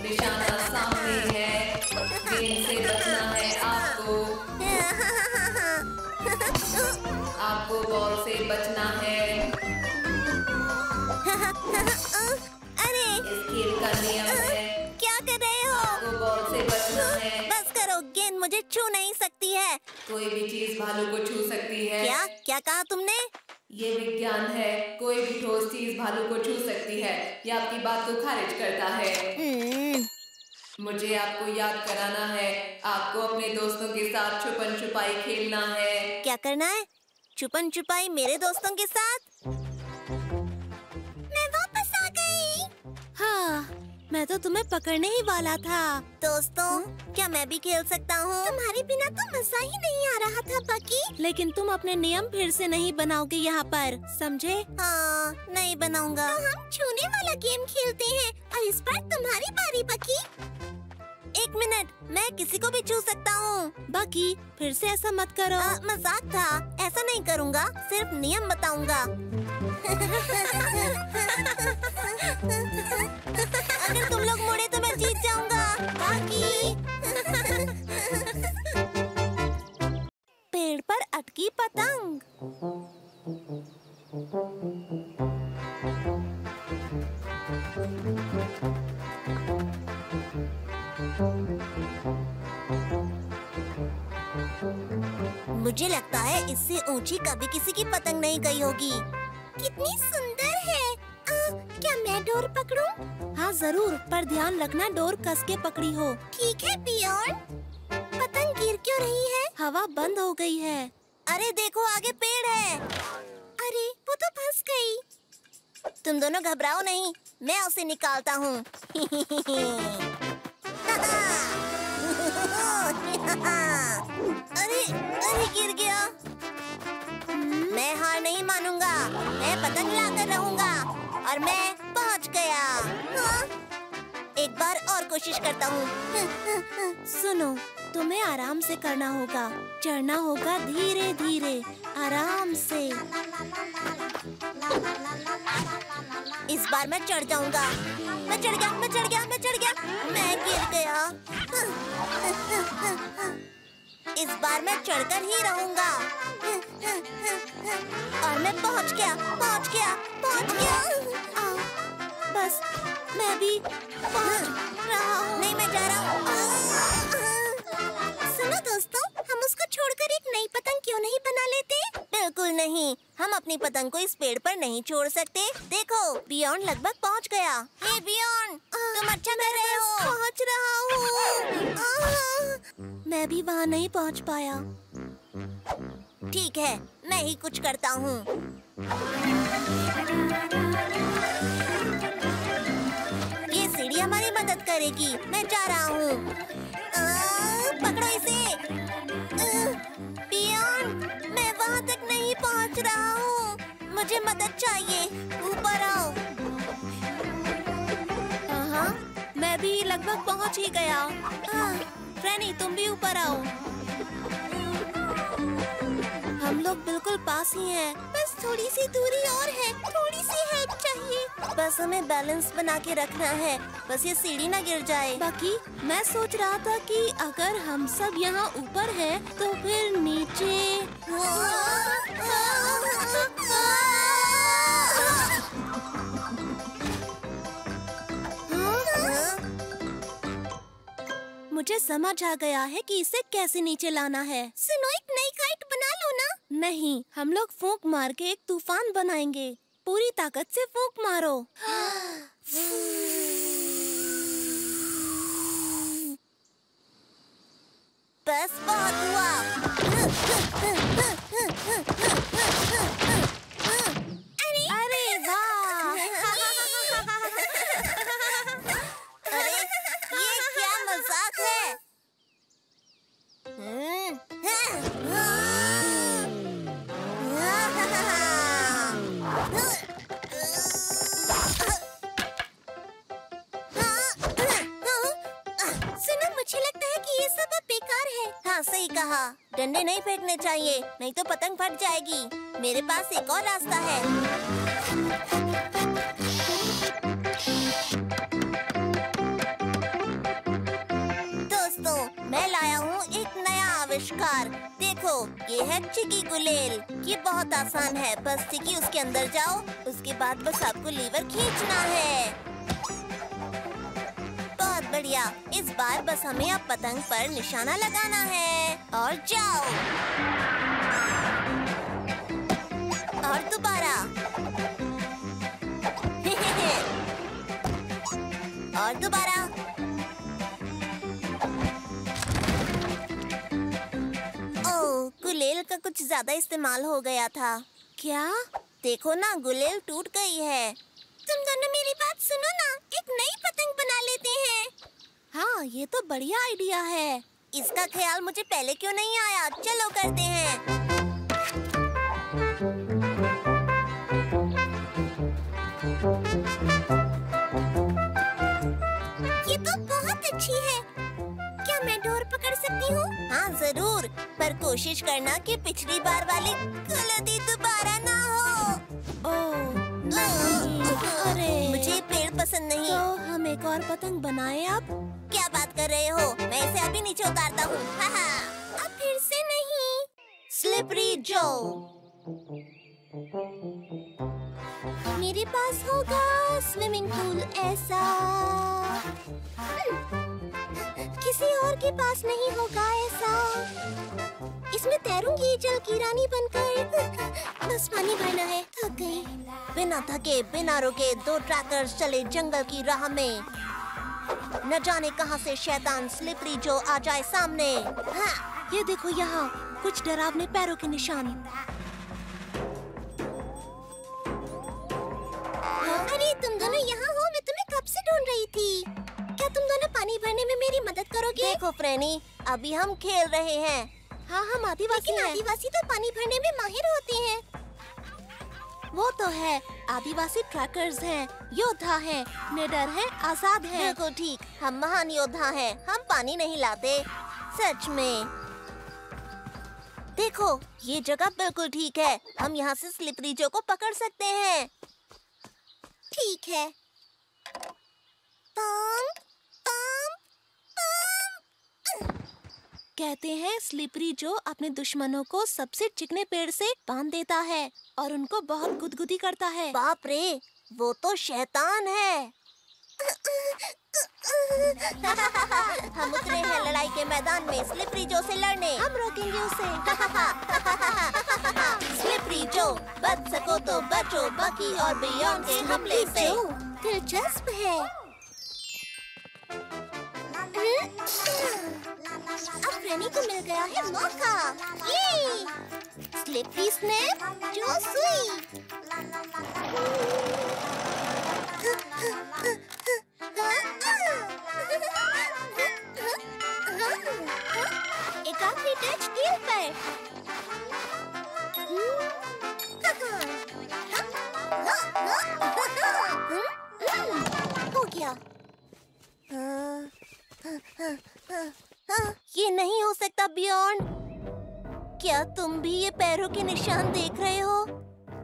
निशाना सामने है, गेंद से बचना है आपको। आपको बॉल से बचना है। अरे, इस खेल का नियम है, क्या कर रहे हो? आपको बॉल से बचना है। बस करो, गेंद मुझे छू नहीं सकती है। कोई भी चीज भालू को छू सकती है। क्या क्या कहा तुमने? ये विज्ञान है, कोई भी ठोस चीज भालू को छू सकती है। ये आपकी बात को खारिज करता है। मुझे आपको याद कराना है, आपको अपने दोस्तों के साथ छुपन छुपाई खेलना है। क्या करना है? छुपन छुपाई मेरे दोस्तों के साथ? मैं वापस आ गई। हाँ, मैं तो तुम्हें पकड़ने ही वाला था। दोस्तों, क्या मैं भी खेल सकता हूँ? तुम्हारे बिना तो मजा ही नहीं आ रहा था बकी। लेकिन तुम अपने नियम फिर से नहीं बनाओगे यहाँ पर, समझे? हाँ, नहीं बनाऊंगा। तो हम छूने वाला गेम खेलते हैं और इस बार तुम्हारी बारी बकी। 1 मिनट, मैं किसी को भी छू सकता हूँ। बकी, फिर से ऐसा मत करो। मजाक था, ऐसा नहीं करूँगा, सिर्फ नियम बताऊंगा। अगर तुम लोग मुड़े तो मैं जीत जाऊंगा। बाकी पेड़ पर अटकी मुझे लगता है इससे ऊंची कभी किसी की पतंग नहीं गई होगी। कितनी सुंदर है। क्या मैं डोर पकड़ूं? हाँ जरूर, पर ध्यान रखना डोर कस के पकड़ी हो। ठीक है बियॉन। पतंग गिर क्यों रही है? हवा बंद हो गई है। अरे देखो आगे पेड़ है। अरे वो तो फंस गई। तुम दोनों घबराओ नहीं, मैं उसे निकालता हूँ। अरे अरे गिर गया। मैं हार नहीं मानूंगा। मैं पतंग लाकर रहूंगा और मैं पहुंच गया। हाँ? एक बार और कोशिश करता हूँ। सुनो, तुम्हें आराम से करना होगा। चढ़ना होगा धीरे धीरे, आराम से। इस बार मैं चढ़ जाऊंगा। मैं चढ़ गया, मैं चढ़ गया, मैं चढ़ गया। मैं गिर गया। इस बार मैं चढ़कर ही रहूंगा। और मैं पहुंच गया, पहुंच गया, पहुंच गया। बस मैं भी पहुंच रहा हूँ। नहीं, मैं जा रहा हूँ। सुनो दोस्तों, हम उसको छोड़कर एक नई पतंग क्यों नहीं बना लेते? बिल्कुल नहीं, हम अपनी पतंग को इस पेड़ पर नहीं छोड़ सकते। देखो, बियॉन लगभग पहुंच गया। हे बियॉन, तुम अच्छा कर रहे हो। पहुंच रहा हूँ। मैं भी वहाँ नहीं पहुँच पाया। ठीक है, मैं ही कुछ करता हूँ। ये सीढ़ी हमारी मदद करेगी। मैं जा रहा हूँ। पकड़ो इसे। बियॉन, मैं वहाँ तक नहीं पहुँच रहा हूँ। मुझे मदद चाहिए। ऊपर आओ। हाँ, मैं भी लगभग पहुँच ही गया। फ्रैनी, तुम भी ऊपर आओ। हम लोग बिल्कुल पास ही हैं। बस थोड़ी सी दूरी और है। थोड़ी सी हेल्प चाहिए। बस हमें बैलेंस बना के रखना है। बस ये सीढ़ी ना गिर जाए। बाकी मैं सोच रहा था कि अगर हम सब यहाँ ऊपर हैं, तो फिर नीचे। मुझे समझ आ गया है कि इसे कैसे नीचे लाना है। सुनो, एक नई काइट बना लो ना। नहीं, हम लोग फूंक मार के एक तूफान बनाएंगे। पूरी ताकत से फूंक मारो। बस बहुत हुआ। अरे वाह! अरे ये क्या मजाक है? सुनो, मुझे लगता है कि ये सब अब बेकार है। हाँ, सही कहा। डंडे नहीं फेंकने चाहिए, नहीं तो पतंग फट जाएगी। मेरे पास एक और रास्ता है। दोस्तों, मैं लाया हूँ एक नया आविष्कार। देखो, ये है चिकी गुलेल। ये बहुत आसान है। बस चिकी उसके अंदर जाओ, उसके बाद बस आपको लीवर खींचना है। बहुत बढ़िया। इस बार बस हमें अब पतंग पर निशाना लगाना है। और जाओ। और दोबारा। और दोबारा। ओह, गुलेल का कुछ ज्यादा इस्तेमाल हो गया था। क्या? देखो ना, गुलेल टूट गई है। तुम दोनों मेरी बात सुनो ना, एक नई पतंग बना लेते हैं। हाँ, ये तो बढ़िया आइडिया है। इसका ख्याल मुझे पहले क्यों नहीं आया? चलो करते हैं। ये तो बहुत अच्छी है। क्या मैं डोर पकड़ सकती हूँ? हाँ जरूर, पर कोशिश करना कि पिछली बार वाली गलती दोबारा ना हो। ओह नहीं। अरे, मुझे पेड़ पसंद नहीं। तो हम एक और पतंग बनाएं अब? क्या बात कर रहे हो? मैं इसे अभी नीचे उतारता हूँ। अब फिर से नहीं। स्लिपरी जो। मेरे पास होगा स्विमिंग पूल ऐसा। किसी और के पास नहीं होगा ऐसा। इसमें तैरूंगी जल की रानी बनकर। बस पानी भरना है, थक गई। बिना थके बिना रुके 2 ट्रैकर्स चले जंगल की राह में। न जाने कहां से शैतान स्लिपरी जो आ जाए सामने। हाँ, ये देखो यहाँ कुछ डरावने पैरों के निशान। अरे तुम दोनों यहाँ हो, मैं तुम्हें कब से ढूंढ रही थी। क्या तुम दोनों पानी भरने में मेरी मदद करोगे? देखो फ्रेनी, अभी हम खेल रहे हैं। हाँ, हम आदिवासी हैं। आदिवासी तो पानी भरने में माहिर होते हैं। वो तो है, आदिवासी ट्रैकर्स हैं, योद्धा हैं, निडर हैं, आजाद हैं। बिल्कुल ठीक, हम महान योद्धा हैं। हम पानी नहीं लाते, सच में। देखो, ये जगह बिल्कुल ठीक है। हम यहाँ से स्लिपरी जो को पकड़ सकते हैं। ठीक है। कहते हैं स्लिपरी जो अपने दुश्मनों को सबसे चिकने पेड़ से बांध देता है और उनको बहुत गुदगुदी करता है। बाप रे, वो तो शैतान है। हम उतरे हैं लड़ाई के मैदान में स्लिपरी जो से लड़ने। हम रोकेंगे उसे। स्लिपरी जो, बच सको तो बचो बकी और बियॉन्ड के हमले से। दिलचस्प है। अब फ्रेनी को मिल गया है मौका। ये स्लिपरी स्नैप जो सुई। एक आखिरी टच कील पर। हो गया। ये नहीं हो सकता बियॉन्ड। क्या तुम भी ये पैरों के निशान देख रहे हो?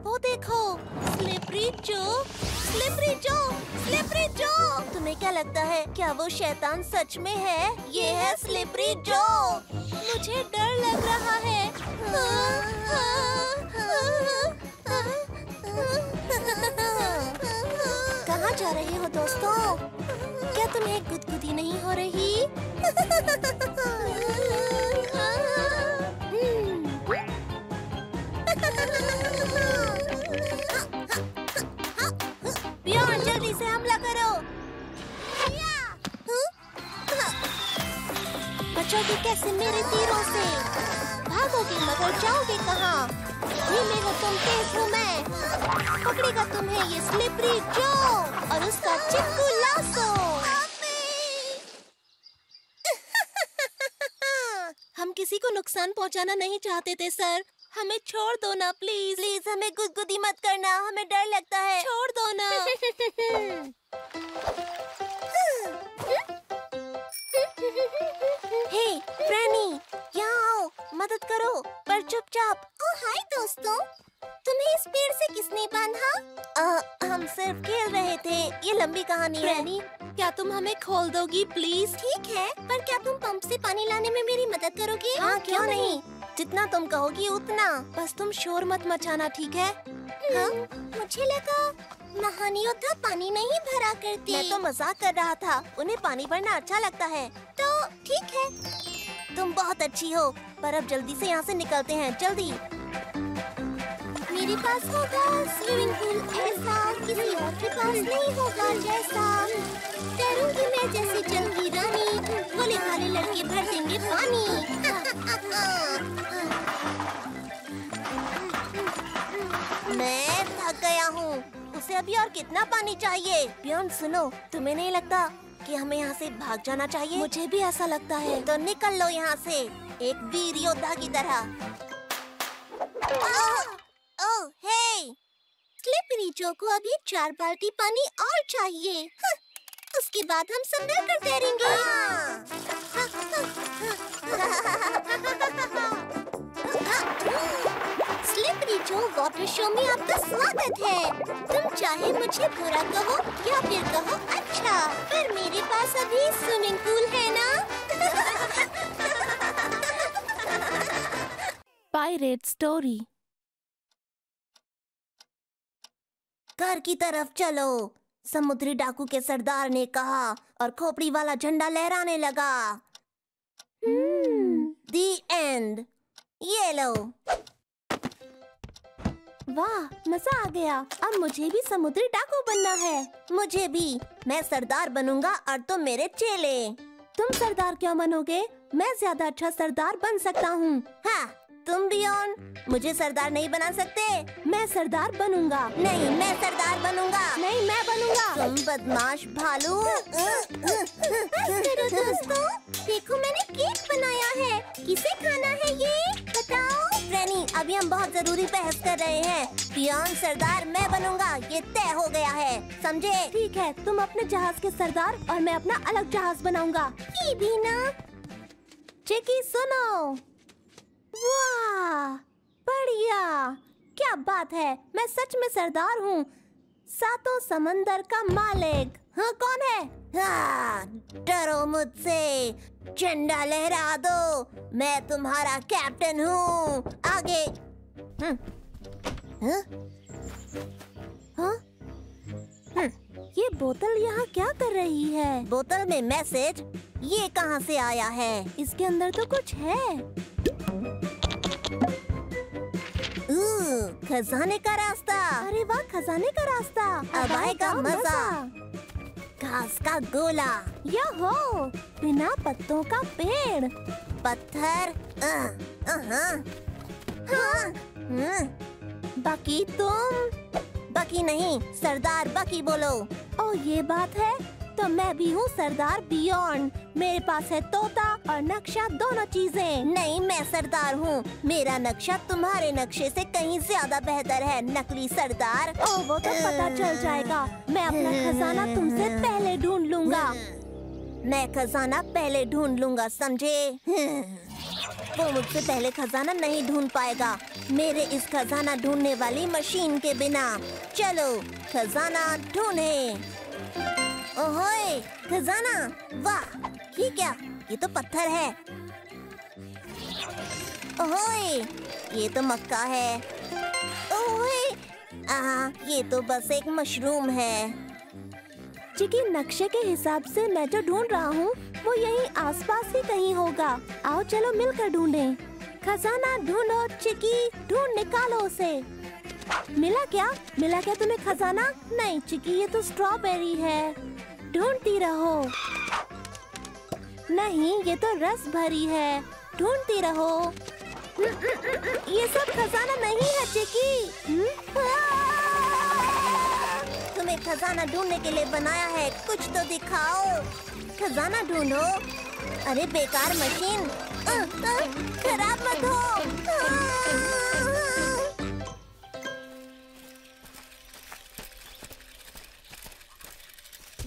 वो देखो, स्लिपरी जो, स्लिपरी जो, स्लिपरी जो। तुम्हें क्या लगता है, क्या वो शैतान सच में है? ये है स्लिपरी जो। मुझे डर लग रहा है। कहाँ जा रहे हो दोस्तों? क्या तुम्हें गुदगुदी नहीं हो रही? बियॉन्ड, जल्दी से हमला करो। बचोगे कैसे मेरे तीरों से? भागोगे मगर जाओगे कहाँ? नीले हो तुम, तेज हूँ मैं। पकड़ेगा तुम्हें ये स्लिपरी जो और उसका चिपकू लासो। हम किसी को नुकसान पहुंचाना नहीं चाहते थे सर। हमें छोड़ दो ना प्लीज। प्लीज हमें गुदगुदी मत करना, हमें डर लगता है। छोड़ दो ना। हे फ्रेनी, यहाँ आओ, मदद करो पर चुपचाप। ओह हाय दोस्तों, तुम्हें इस पेड़ से किसने बांधा? हम सिर्फ खेल रहे थे। ये लंबी कहानी है। फ्रेनी, क्या तुम हमें खोल दोगी प्लीज? ठीक है, पर क्या तुम पंप से पानी लाने में मेरी मदद करोगे? हाँ क्यों नहीं, जितना तुम कहोगी उतना। बस तुम शोर मत मचाना, ठीक है? हाँ, मुझे लगा महान योद्धा पानी नहीं भरा करते। मैं तो मजाक कर रहा था, उन्हें पानी भरना अच्छा लगता है। तो ठीक है, तुम बहुत अच्छी हो, पर अब जल्दी से यहाँ से निकलते हैं, जल्दी। मेरे पास होगा स्विमिंग पूल ऐसा, किसी और के पास नहीं होगा जैसा। तैरूंगी मैं जैसे जल की रानी, भोले भाले लड़के भर देंगे पानी। मैं थक गया हूँ, उसे अभी और कितना पानी चाहिए? बियॉन्ड सुनो, तुम्हें नहीं लगता कि हमें यहाँ से भाग जाना चाहिए? मुझे भी ऐसा लगता है। तो निकल लो यहाँ से, एक वीर योद्धा की तरह। ओह हे, स्लिपरी जो को अभी 4 बाल्टी पानी और चाहिए। उसके बाद हम सब मिलकर तैरेंगे। स्लिपरी जो वाटर शो में आपका स्वागत है। तुम चाहे मुझे बुरा कहो या फिर कहो अच्छा, पर मेरे पास अभी स्विमिंग पूल है ना। Pirate story. घर की तरफ चलो, समुद्री डाकू के सरदार ने कहा और खोपड़ी वाला झंडा लहराने लगा। दी एंड। ये लो। वाह, मजा आ गया। अब मुझे भी समुद्री डाकू बनना है। मुझे भी। मैं सरदार बनूंगा और तुम मेरे चेले। तुम सरदार क्यों बनोगे? मैं ज्यादा अच्छा सरदार बन सकता हूँ। हाँ, तुम बियॉन मुझे सरदार नहीं बना सकते। मैं सरदार बनूंगा। नहीं, मैं सरदार बनूंगा। नहीं, मैं बनूंगा। तुम बदमाश भालू। मेरे दोस्तों, देखो मैंने केक बनाया है। किसे खाना है ये बताओ? फ्रेनी, अभी हम बहुत जरूरी बहस कर रहे हैं। बियॉन सरदार मैं बनूंगा, ये तय हो गया है, समझे? ठीक है, तुम अपने जहाज के सरदार और मैं अपना अलग जहाज बनाऊंगा। ये भी ना। चिकी सुनो। वाह, बढ़िया, क्या बात है। मैं सच में सरदार हूँ, सातों समंदर का मालिक। हाँ, कौन है? हाँ, डरो मुझसे, झंडा लहरा दो, मैं तुम्हारा कैप्टन हूँ। आगे। हाँ? ये बोतल यहाँ क्या कर रही है? बोतल में मैसेज? ये कहाँ से आया है? इसके अंदर तो कुछ है। खजाने का रास्ता। अरे वाह, खजाने का रास्ता। अब आएगा मजा। घास का गोला। याहो, बिना पत्तों का पेड़। पत्थर। बाकी तुम? बकी नहीं, सरदार बकी बोलो। ओ, ये बात है, तो मैं भी हूँ सरदार बियॉन्ड। मेरे पास है तोता और नक्शा, दोनों चीजें। नहीं, मैं सरदार हूँ। मेरा नक्शा तुम्हारे नक्शे से कहीं ज्यादा बेहतर है, नकली सरदार। ओ, वो तो पता चल जाएगा। मैं अपना खजाना तुमसे पहले ढूंढ लूंगा। मैं खजाना पहले ढूंढ लूंगा, समझे? वो मुझसे पहले खजाना नहीं ढूंढ पाएगा, मेरे इस खजाना ढूंढने वाली मशीन के बिना। चलो खजाना ढूंढे। ओहोए, खजाना! वाह, ये क्या? ये तो पत्थर है। ओहोए, ये तो मक्का है। ओहोए, ये तो बस एक मशरूम है। चिकी, नक्शे के हिसाब से मैं जो ढूंढ रहा हूँ वो यहीं आसपास ही कहीं होगा। आओ चलो मिलकर ढूंढें। खजाना ढूंढो चिकी, ढूंढ निकालो उसे। मिला क्या? मिला क्या तुम्हें खजाना? नहीं चिकी, ये तो स्ट्रॉबेरी है। ढूंढती रहो। नहीं, ये तो रस भरी है। ढूंढती रहो। ये सब खजाना नहीं है चिकी। तुम्हें खजाना ढूंढने के लिए बनाया है, कुछ तो दिखाओ। खजाना ढूंढो। अरे बेकार मशीन, खराब मत हो।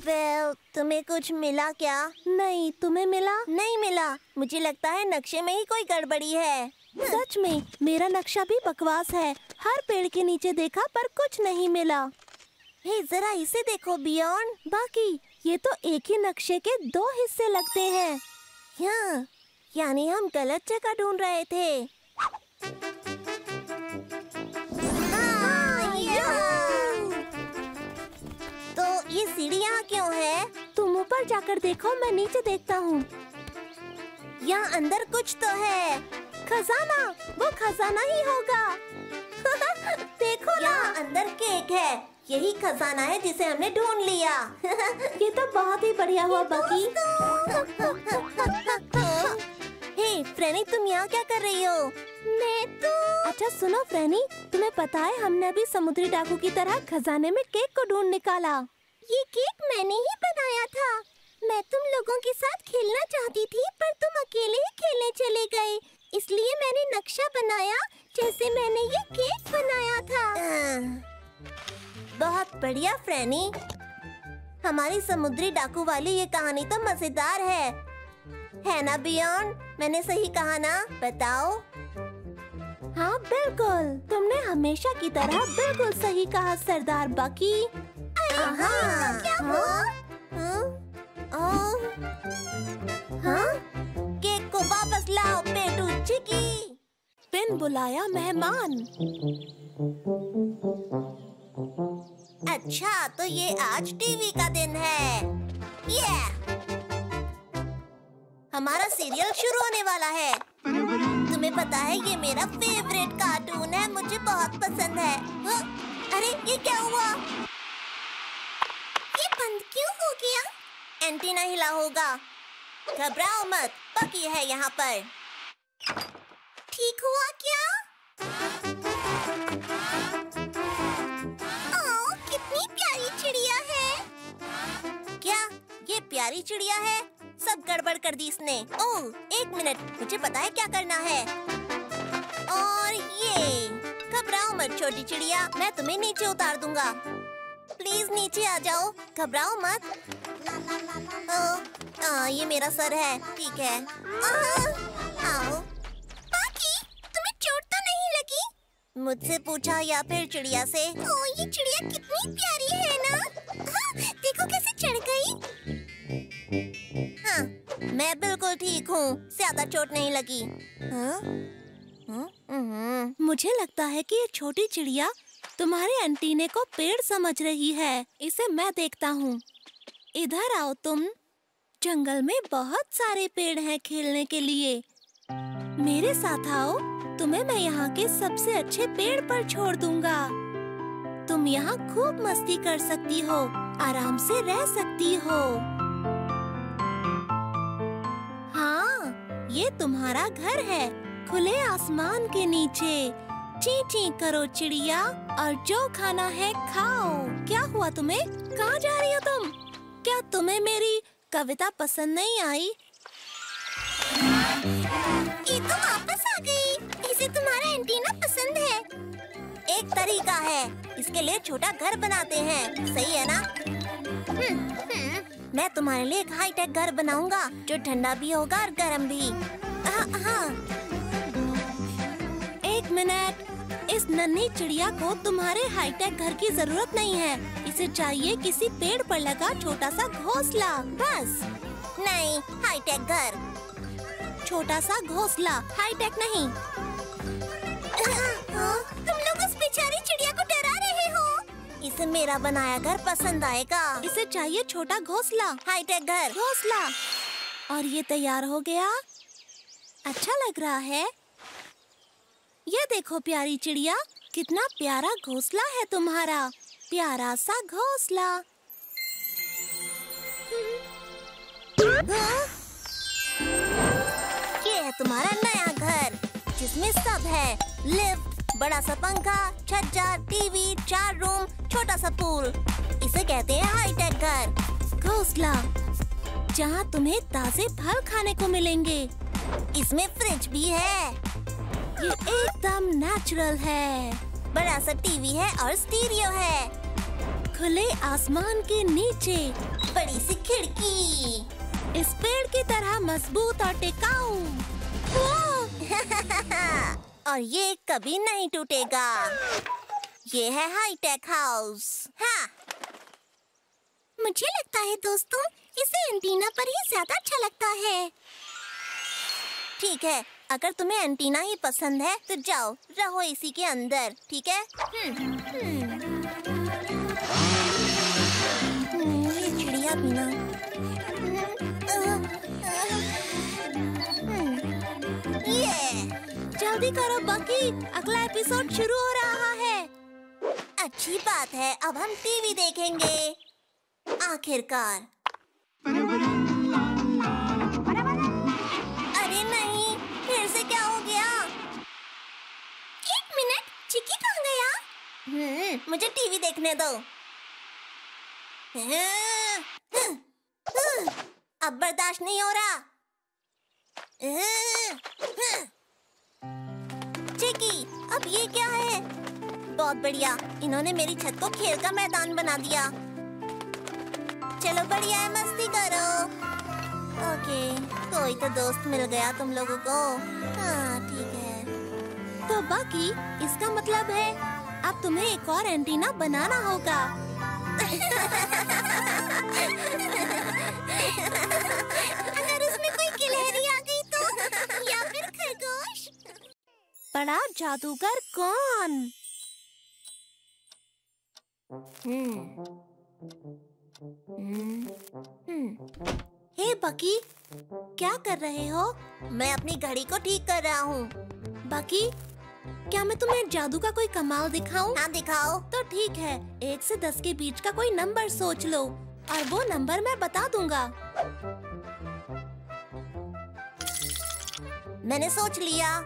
वेल, तुम्हें कुछ मिला क्या? नहीं, तुम्हें मिला? नहीं मिला। मुझे लगता है नक्शे में ही कोई गड़बड़ी है। सच में, मेरा नक्शा भी बकवास है। हर पेड़ के नीचे देखा पर कुछ नहीं मिला। हे, जरा इसे देखो बियॉन्ड। बाकी ये तो एक ही नक्शे के दो हिस्से लगते हैं। हाँ, यानी हम गलत जगह ढूंढ रहे थे। तो ये सीढ़ी यहाँ क्यों है? तुम ऊपर जाकर देखो, मैं नीचे देखता हूँ। यहाँ अंदर कुछ तो है। खजाना, वो खजाना ही होगा। देखो ना, यहाँ अंदर केक है। यही खजाना है जिसे हमने ढूंढ लिया। ये तो बहुत ही बढ़िया हुआ बकी। हे फ्रेनी, तुम यहाँ क्या कर रही हो? मैं तो... अच्छा सुनो फ्रेनी, तुम्हें पता है हमने अभी समुद्री डाकू की तरह खजाने में केक को ढूंढ निकाला। ये केक मैंने ही बनाया था। मैं तुम लोगों के साथ खेलना चाहती थी, पर तुम अकेले ही खेलने चले गए, इसलिए मैंने नक्शा बनाया जैसे मैंने ये केक बनाया था। बहुत बढ़िया फ्रेनी। हमारी समुद्री डाकू वाली ये कहानी तो मजेदार है ना बियॉन्ड? मैंने सही कहा ना? बताओ। हाँ बिल्कुल, तुमने हमेशा की तरह बिल्कुल सही कहा सरदार बकी। क्या हुआ? केक को वापस लाओ पेटू चिकी। बिन बुलाया मेहमान। अच्छा, तो ये आज टीवी का दिन है। ये हमारा सीरियल शुरू होने वाला है। तुम्हें पता है ये मेरा फेवरेट कार्टून है, मुझे बहुत पसंद है। अरे ये क्या हुआ? ये बंद क्यों हो गया? एंटीना हिला होगा। घबराओ मत, बकी है यहाँ पर। ठीक हुआ क्या? ओह, कितनी प्यारी चिड़िया है। क्या ये प्यारी चिड़िया है? सब गड़बड़ कर दी इसने। ओह, एक मिनट, मुझे पता है क्या करना है। और ये, घबराओ मत छोटी चिड़िया, मैं तुम्हें नीचे उतार दूंगा। प्लीज नीचे आ जाओ, घबराओ मत। ये मेरा सर है, ठीक है। आओ। बाकी, तुम्हें चोट तो नहीं लगी? मुझसे पूछा या फिर चिड़िया से? ओह, ये चिड़िया कितनी प्यारी है ना? देखो कैसे चढ़ गई। हाँ, मैं बिल्कुल ठीक हूँ, ज्यादा चोट नहीं लगी। मुझे लगता है कि ये छोटी चिड़िया तुम्हारे एंटीने को पेड़ समझ रही है। इसे मैं देखता हूँ। इधर आओ तुम। जंगल में बहुत सारे पेड़ हैं खेलने के लिए। मेरे साथ आओ, तुम्हें मैं यहाँ के सबसे अच्छे पेड़ पर छोड़ दूंगा। तुम यहाँ खूब मस्ती कर सकती हो, आराम से रह सकती हो। हाँ, ये तुम्हारा घर है, खुले आसमान के नीचे। ची ची करो चिड़िया, और जो खाना है खाओ। क्या हुआ तुम्हें? कहाँ जा रही हो तुम? क्या तुम्हें मेरी कविता पसंद नहीं आई? ये तो वापस आ गई। इसे तुम्हारा एंटीना पसंद है। एक तरीका है, इसके लिए छोटा घर बनाते हैं, सही है ना? मैं तुम्हारे लिए एक हाईटेक घर बनाऊंगा, जो ठंडा भी होगा और गर्म भी। हाँ। एक मिनट, इस नन्ही चिड़िया को तुम्हारे हाईटेक घर की जरूरत नहीं है। इसे चाहिए किसी पेड़ पर लगा छोटा सा घोंसला, बस। नहीं, हाईटेक घर। छोटा सा घोंसला, हाईटेक नहीं। तुम लोग उस बेचारी चिड़िया को डरा रहे हो। इसे मेरा बनाया घर पसंद आएगा। इसे चाहिए छोटा घोंसला, हाईटेक घर। घोंसला। और ये तैयार हो गया। अच्छा लग रहा है। ये देखो प्यारी चिड़िया, कितना प्यारा घोंसला है तुम्हारा। प्यारा सा घोंसला। ये है तुम्हारा नया घर, जिसमें सब है। लिफ्ट, बड़ा सा पंखा, छज्जा, टीवी, 4 रूम, छोटा सा पूल। इसे कहते हैं हाईटेक घर। घोंसला, जहाँ तुम्हें ताजे फल खाने को मिलेंगे। इसमें फ्रिज भी है। ये एकदम नेचुरल है। बड़ा सा टीवी है और स्टीरियो है। खुले आसमान के नीचे बड़ी सी खिड़की। इस पेड़ की तरह मजबूत और टिकाऊ। और ये कभी नहीं टूटेगा। ये है हाईटेक हाउस। हाँ। मुझे लगता है दोस्तों, इसे एंटीना पर ही ज्यादा अच्छा लगता है। ठीक है, अगर तुम्हें एंटीना ही पसंद है तो जाओ, रहो इसी के अंदर, ठीक है? ये चिड़िया भी ना। जल्दी करो बकी, अगला एपिसोड शुरू हो रहा है। अच्छी बात है, अब हम टीवी देखेंगे। आखिरकार। अरे नहीं, फिर से क्या हो गया? एक मिनट, चिक्की कहाँ गया? मुझे टीवी देखने दो। अब बर्दाश्त नहीं हो रहा। चिक्की, अब ये क्या है? बहुत बढ़िया, इन्होंने मेरी छत को खेल का मैदान बना दिया। चलो बढ़िया है, मस्ती करो। ओके, कोई तो दोस्त मिल गया तुम लोगों को। हाँ ठीक है। तो बाकी इसका मतलब है अब तुम्हें एक और एंटीना बनाना होगा। अगर उसमें कोई गिलहरी आ गई तो, या फिर खरगोश। बड़ा जादूगर कौन? हे बकी, क्या कर रहे हो? मैं अपनी घड़ी को ठीक कर रहा हूँ। बकी, क्या मैं तुम्हें जादू का कोई कमाल दिखाऊं? हाँ दिखाओ। तो ठीक है, 1 से 10 के बीच का कोई नंबर सोच लो और वो नंबर मैं बता दूंगा। मैंने सोच लिया।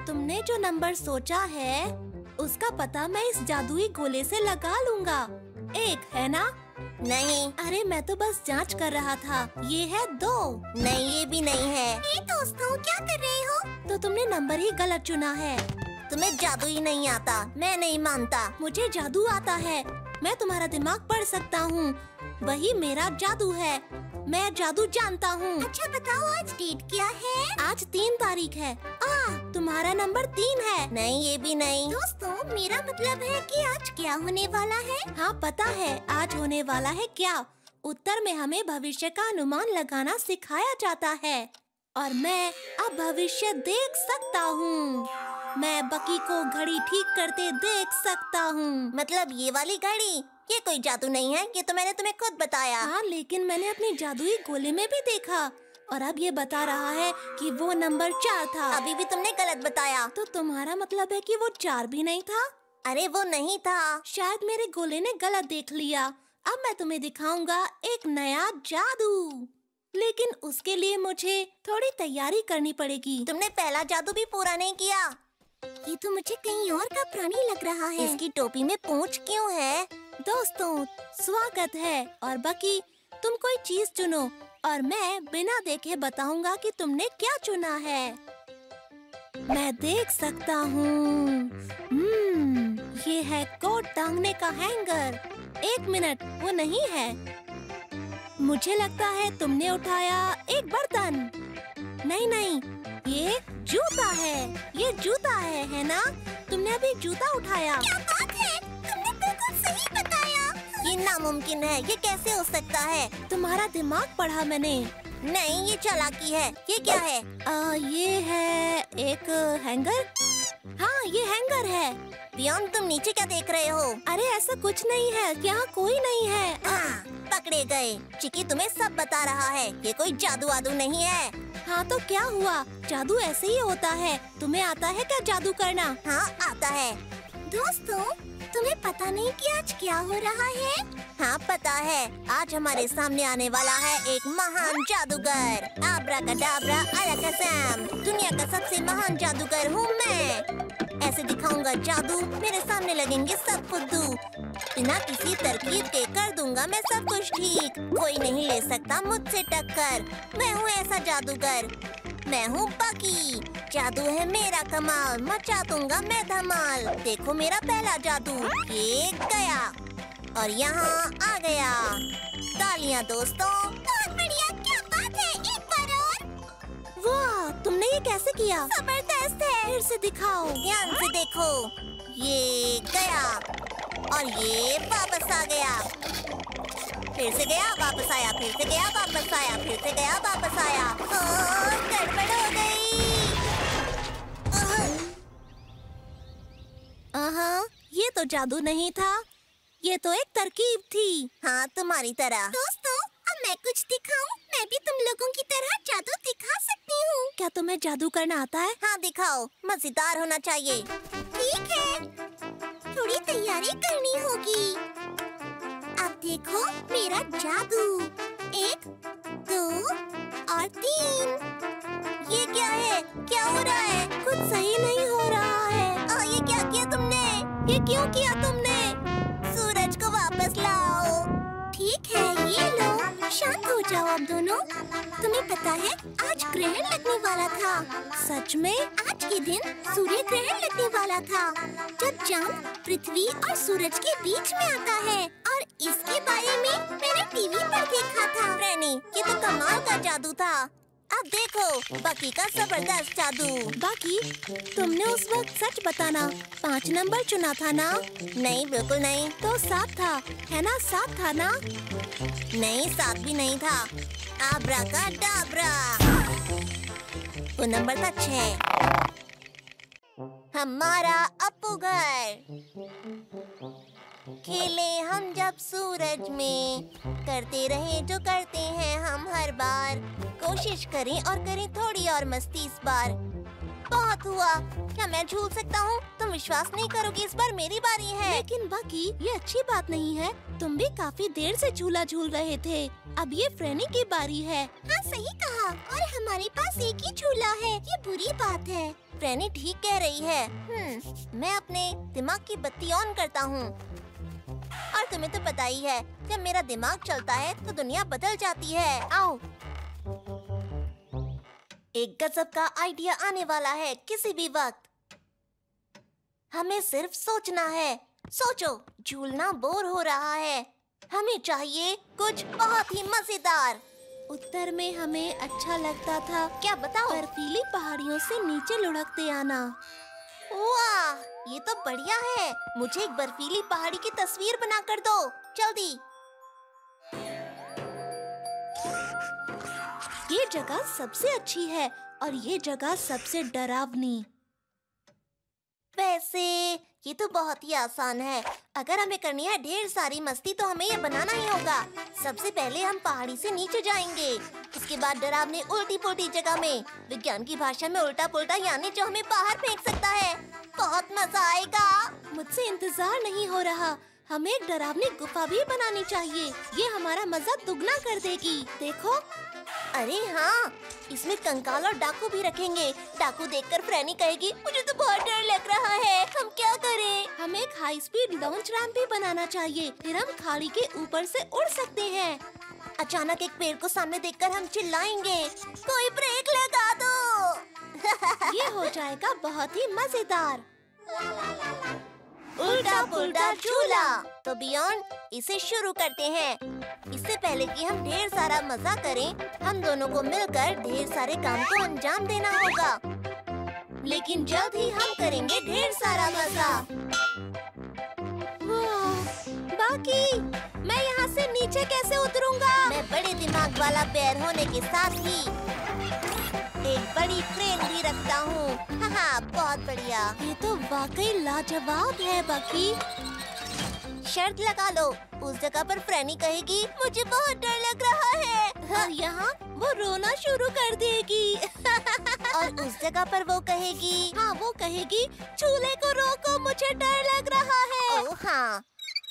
तुमने जो नंबर सोचा है उसका पता मैं इस जादुई गोले से लगा लूंगा। 1 है ना? नहीं। अरे मैं तो बस जांच कर रहा था। ये है 2। नहीं, ये भी नहीं है। दोस्तों, क्या कर रहे हो? तो तुमने नंबर ही गलत चुना है। तुम्हें जादू ही नहीं आता। मैं नहीं मानता। मुझे जादू आता है। मैं तुम्हारा दिमाग पढ़ सकता हूँ। वही मेरा जादू है। मैं जादू जानता हूँ। अच्छा बताओ, आज डेट क्या है? आज 3 तारीख है। तुम्हारा नंबर 3 है। नहीं, ये भी नहीं। दोस्तों, मेरा मतलब है कि आज क्या होने वाला है? हाँ पता है आज होने वाला है क्या। उत्तर में हमें भविष्य का अनुमान लगाना सिखाया जाता है और मैं अब भविष्य देख सकता हूँ। मैं बकी को घड़ी ठीक करते देख सकता हूँ। मतलब ये वाली घड़ी? ये कोई जादू नहीं है, ये तो मैंने तुम्हें खुद बताया। हाँ, लेकिन मैंने अपने जादुई गोले में भी देखा और अब ये बता रहा है कि वो नंबर 4 था। अभी भी तुमने गलत बताया। तो तुम्हारा मतलब है कि वो 4 भी नहीं था? अरे वो नहीं था। शायद मेरे गोले ने गलत देख लिया। अब मैं तुम्हें दिखाऊंगा एक नया जादू, लेकिन उसके लिए मुझे थोड़ी तैयारी करनी पड़ेगी। तुमने पहला जादू भी पूरा नहीं किया। ये तो मुझे कहीं और का प्राणी लग रहा है। इसकी टोपी में पूंछ क्यों है? दोस्तों, स्वागत है। और बकी, तुम कोई चीज चुनो और मैं बिना देखे बताऊंगा कि तुमने क्या चुना है। मैं देख सकता हूँ। ये है कोट टांगने का हैंगर। 1 मिनट, वो नहीं है। मुझे लगता है तुमने उठाया एक बर्तन। नहीं, ये जूता है। ये जूता है ना? तुमने अभी जूता उठाया। क्या बात है, तुमने बिल्कुल सही बताया। ये नामुमकिन है, ये कैसे हो सकता है? तुम्हारा दिमाग पढ़ा मैंने। नहीं, ये चालाकी है। ये क्या है? ये है एक हैंगर। हाँ, ये हैंगर है। पियोन, तुम नीचे क्या देख रहे हो? अरे ऐसा कुछ नहीं है, यहाँ कोई नहीं है। पकड़े गए। चिकी तुम्हें सब बता रहा है। ये कोई जादू वादू नहीं है। हाँ तो क्या हुआ? जादू ऐसे ही होता है। तुम्हें आता है क्या जादू करना? हाँ आता है। दोस्तों, तुम्हें पता नहीं कि आज क्या हो रहा है? हाँ पता है। आज हमारे सामने आने वाला है एक महान जादूगर। आब्राकाडाब्रा अलाकासैम। दुनिया का सबसे महान जादूगर हूँ मैं। ऐसे दिखाऊंगा जादू, मेरे सामने लगेंगे सब फुद्दू। बिना किसी तरकीब के कर दूंगा मैं सब कुछ ठीक। कोई नहीं ले सकता मुझसे टक्कर। मैं हूँ ऐसा जादूगर। मैं हूँ बकी। जादू है मेरा कमाल, मचा दूंगा मैं धमाल। देखो मेरा पहला जादू, ये गया और यहाँ आ गया। तालियां दोस्तों। बहुत बढ़िया, क्या बात है। एक बार और। वाह, तुमने ये कैसे किया? जबरदस्त है। फिर से दिखाओ। ध्यान से देखो। ये गया और ये वापस आ गया। फिर से गया, वापस आया, फिर से गया, वापस आया, फिर से गया, वापस आया। गड़बड़ हो गई। ये तो जादू नहीं था, ये तो एक तरकीब थी। हाँ, तुम्हारी तरह। दोस्तों, अब मैं कुछ दिखाऊं? मैं भी तुम लोगों की तरह जादू दिखा सकती हूँ। क्या तुम्हें जादू करना आता है? हाँ दिखाओ, मजेदार होना चाहिए। ठीक है, थोड़ी तैयारी करनी होगी। अब देखो मेरा जादू। 1, 2 और 3। ये क्या है? क्या हो रहा है? कुछ सही नहीं हो रहा है। ये क्या किया तुमने? ये क्यों किया तुमने? सूरज को वापस लाओ। ठीक है, ये लो। शांत हो जाओ अब दोनों। तुम्हें पता है आज ग्रहण लगने वाला था। सच में? आज के दिन सूर्य ग्रहण लगने वाला था, जब चांद पृथ्वी और सूरज के बीच में आता है। और इसके बारे में मैंने टीवी पर देखा था। रैनी, ये तो कमाल का जादू था। अब देखो बकी का जबरदस्त जादू। बाकी, तुमने उस वक्त सच बताना, 5 नंबर चुना था ना? नहीं, बिल्कुल नहीं। तो 7 था, है ना? 7 था ना? नहीं, 7 भी नहीं था। आब्राकाडाब्रा। वो नंबर था 6। हमारा अपू घर। खेले हम सूरज में, करते रहे जो करते हैं हम हर बार, कोशिश करें और करें थोड़ी और मस्ती इस बार। बहुत हुआ, क्या मैं झूल सकता हूँ? तुम विश्वास नहीं करोगे, इस बार मेरी बारी है। लेकिन बकी, ये अच्छी बात नहीं है। तुम भी काफी देर से झूला झूल रहे थे। अब ये फ्रेनी की बारी है। हाँ सही कहा, और हमारे पास एक ही झूला है, ये बुरी बात है। फ्रेनी ठीक कह रही है। मैं अपने दिमाग की बत्ती ऑन करता हूँ। और तुम्हें तो पता ही है, जब मेरा दिमाग चलता है तो दुनिया बदल जाती है। आओ, एक गजब का आइडिया आने वाला है किसी भी वक्त। हमें सिर्फ सोचना है। सोचो, झूलना बोर हो रहा है, हमें चाहिए कुछ बहुत ही मजेदार। उत्तर में हमें अच्छा लगता था, क्या बताओ? बर्फीली पहाड़ियों से नीचे लुढ़कते आना। वाह, ये तो बढ़िया है। मुझे एक बर्फीली पहाड़ी की तस्वीर बना कर दो, जल्दी। ये जगह सबसे अच्छी है और ये जगह सबसे डरावनी। वैसे ये तो बहुत ही आसान है। अगर हमें करनी है ढेर सारी मस्ती तो हमें ये बनाना ही होगा। सबसे पहले हम पहाड़ी से नीचे जाएंगे, इसके बाद डरावनी उल्टी पुल्टी जगह में, विज्ञान की भाषा में उल्टा पुल्टा, यानी जो हमें बाहर फेंक सकता है। बहुत मजा आएगा। मुझसे इंतजार नहीं हो रहा। हमें एक डरावनी गुफा भी बनानी चाहिए, ये हमारा मजा दुगना कर देगी। देखो, अरे हाँ, इसमें कंकाल और डाकू भी रखेंगे। डाकू देखकर फ्रेनी कहेगी, मुझे तो बहुत डर लग रहा है, हम क्या करें? हमें एक हाई स्पीड लॉन्च रैंप भी बनाना चाहिए, फिर हम खाड़ी के ऊपर से उड़ सकते हैं। अचानक एक पेड़ को सामने देखकर हम चिल्लाएंगे, कोई ब्रेक लगा दो। ये हो जाएगा बहुत ही मजेदार। उल्टा पुल्टा झूला। तो बियॉन्ड, इसे शुरू करते हैं। इससे पहले कि हम ढेर सारा मजा करें, हम दोनों को मिलकर ढेर सारे काम को अंजाम देना होगा। लेकिन जल्द ही हम करेंगे ढेर सारा मजा। बाकी, मैं यहाँ से नीचे कैसे उतरूंगा? मैं बड़े दिमाग वाला पैर होने के साथ ही एक बड़ी क्रेन भी रखता हूँ। हाँ, बहुत बढ़िया। ये तो वाकई लाजवाब है बकी। शर्त लगा लो, उस जगह पर फ्रेनी कहेगी, मुझे बहुत डर लग रहा है। और यहाँ वो रोना शुरू कर देगी। और उस जगह पर वो कहेगी, हाँ, वो कहेगी, झूले को रोको, मुझे डर लग रहा है। ओह हाँ,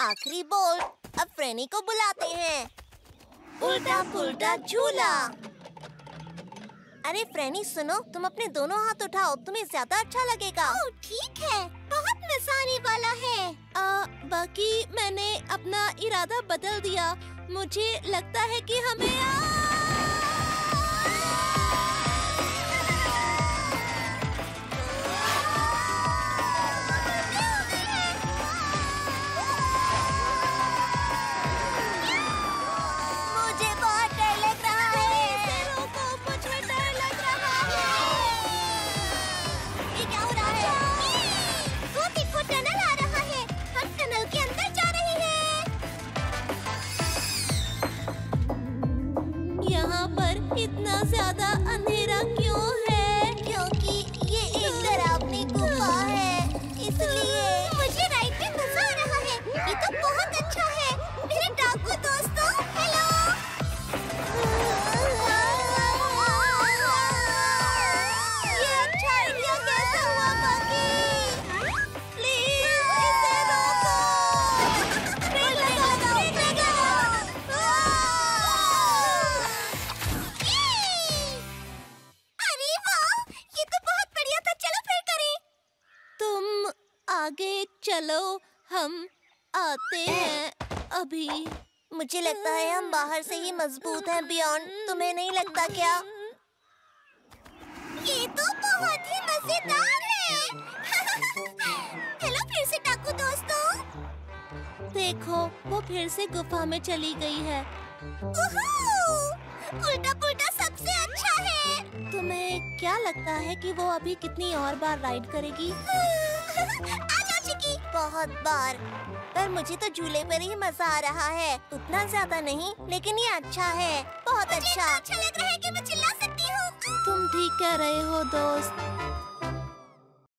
आखिरी बोल। अब फ्रेनी को बुलाते हैं। उल्टा पुल्टा झूला। अरे फ्रेनी सुनो, तुम अपने दोनों हाथ उठाओ, तुम्हें ज्यादा अच्छा लगेगा। ओह ठीक है, बहुत मजा आने वाला है। बाकी, मैंने अपना इरादा बदल दिया। मुझे लगता है कि हमें इतना ज्यादा अंधेरा क्यों है? क्योंकि ये एक डरावनी गुफा है, इसलिए। मुझे राइड में मजा आ रहा है, ये तो बहुत अच्छा है। मेरे डाकू दोस्तों, हेलो। ये अच्छा आइडिया कैसे हुआ बाकी? प्लीज इसे रोको। ब्रेक लगाओ, ब्रेक लगाओ। अरे वाह, ये तो बहुत बढ़िया था। चलो फिर करें। तुम आगे चलो, हम आते हैं अभी। मुझे लगता है हम बाहर से ही मजबूत हैं बियॉन्ड, तुम्हें नहीं लगता क्या? ये तो बहुत ही मजेदार है। हेलो फिर से डाकू दोस्तों। देखो, वो फिर से गुफा में चली गई है। उल्टा पुल्टा सबसे अच्छा है। तुम्हें क्या लगता है कि वो अभी कितनी और बार राइड करेगी? आजा चिकी। बहुत बार, पर मुझे तो झूले पर ही मजा आ रहा है। उतना ज्यादा नहीं, लेकिन ये अच्छा है, बहुत अच्छा। अच्छा लग रहा है कि मैं चिल्ला सकती हूँ। तुम ठीक कह रहे हो दोस्त।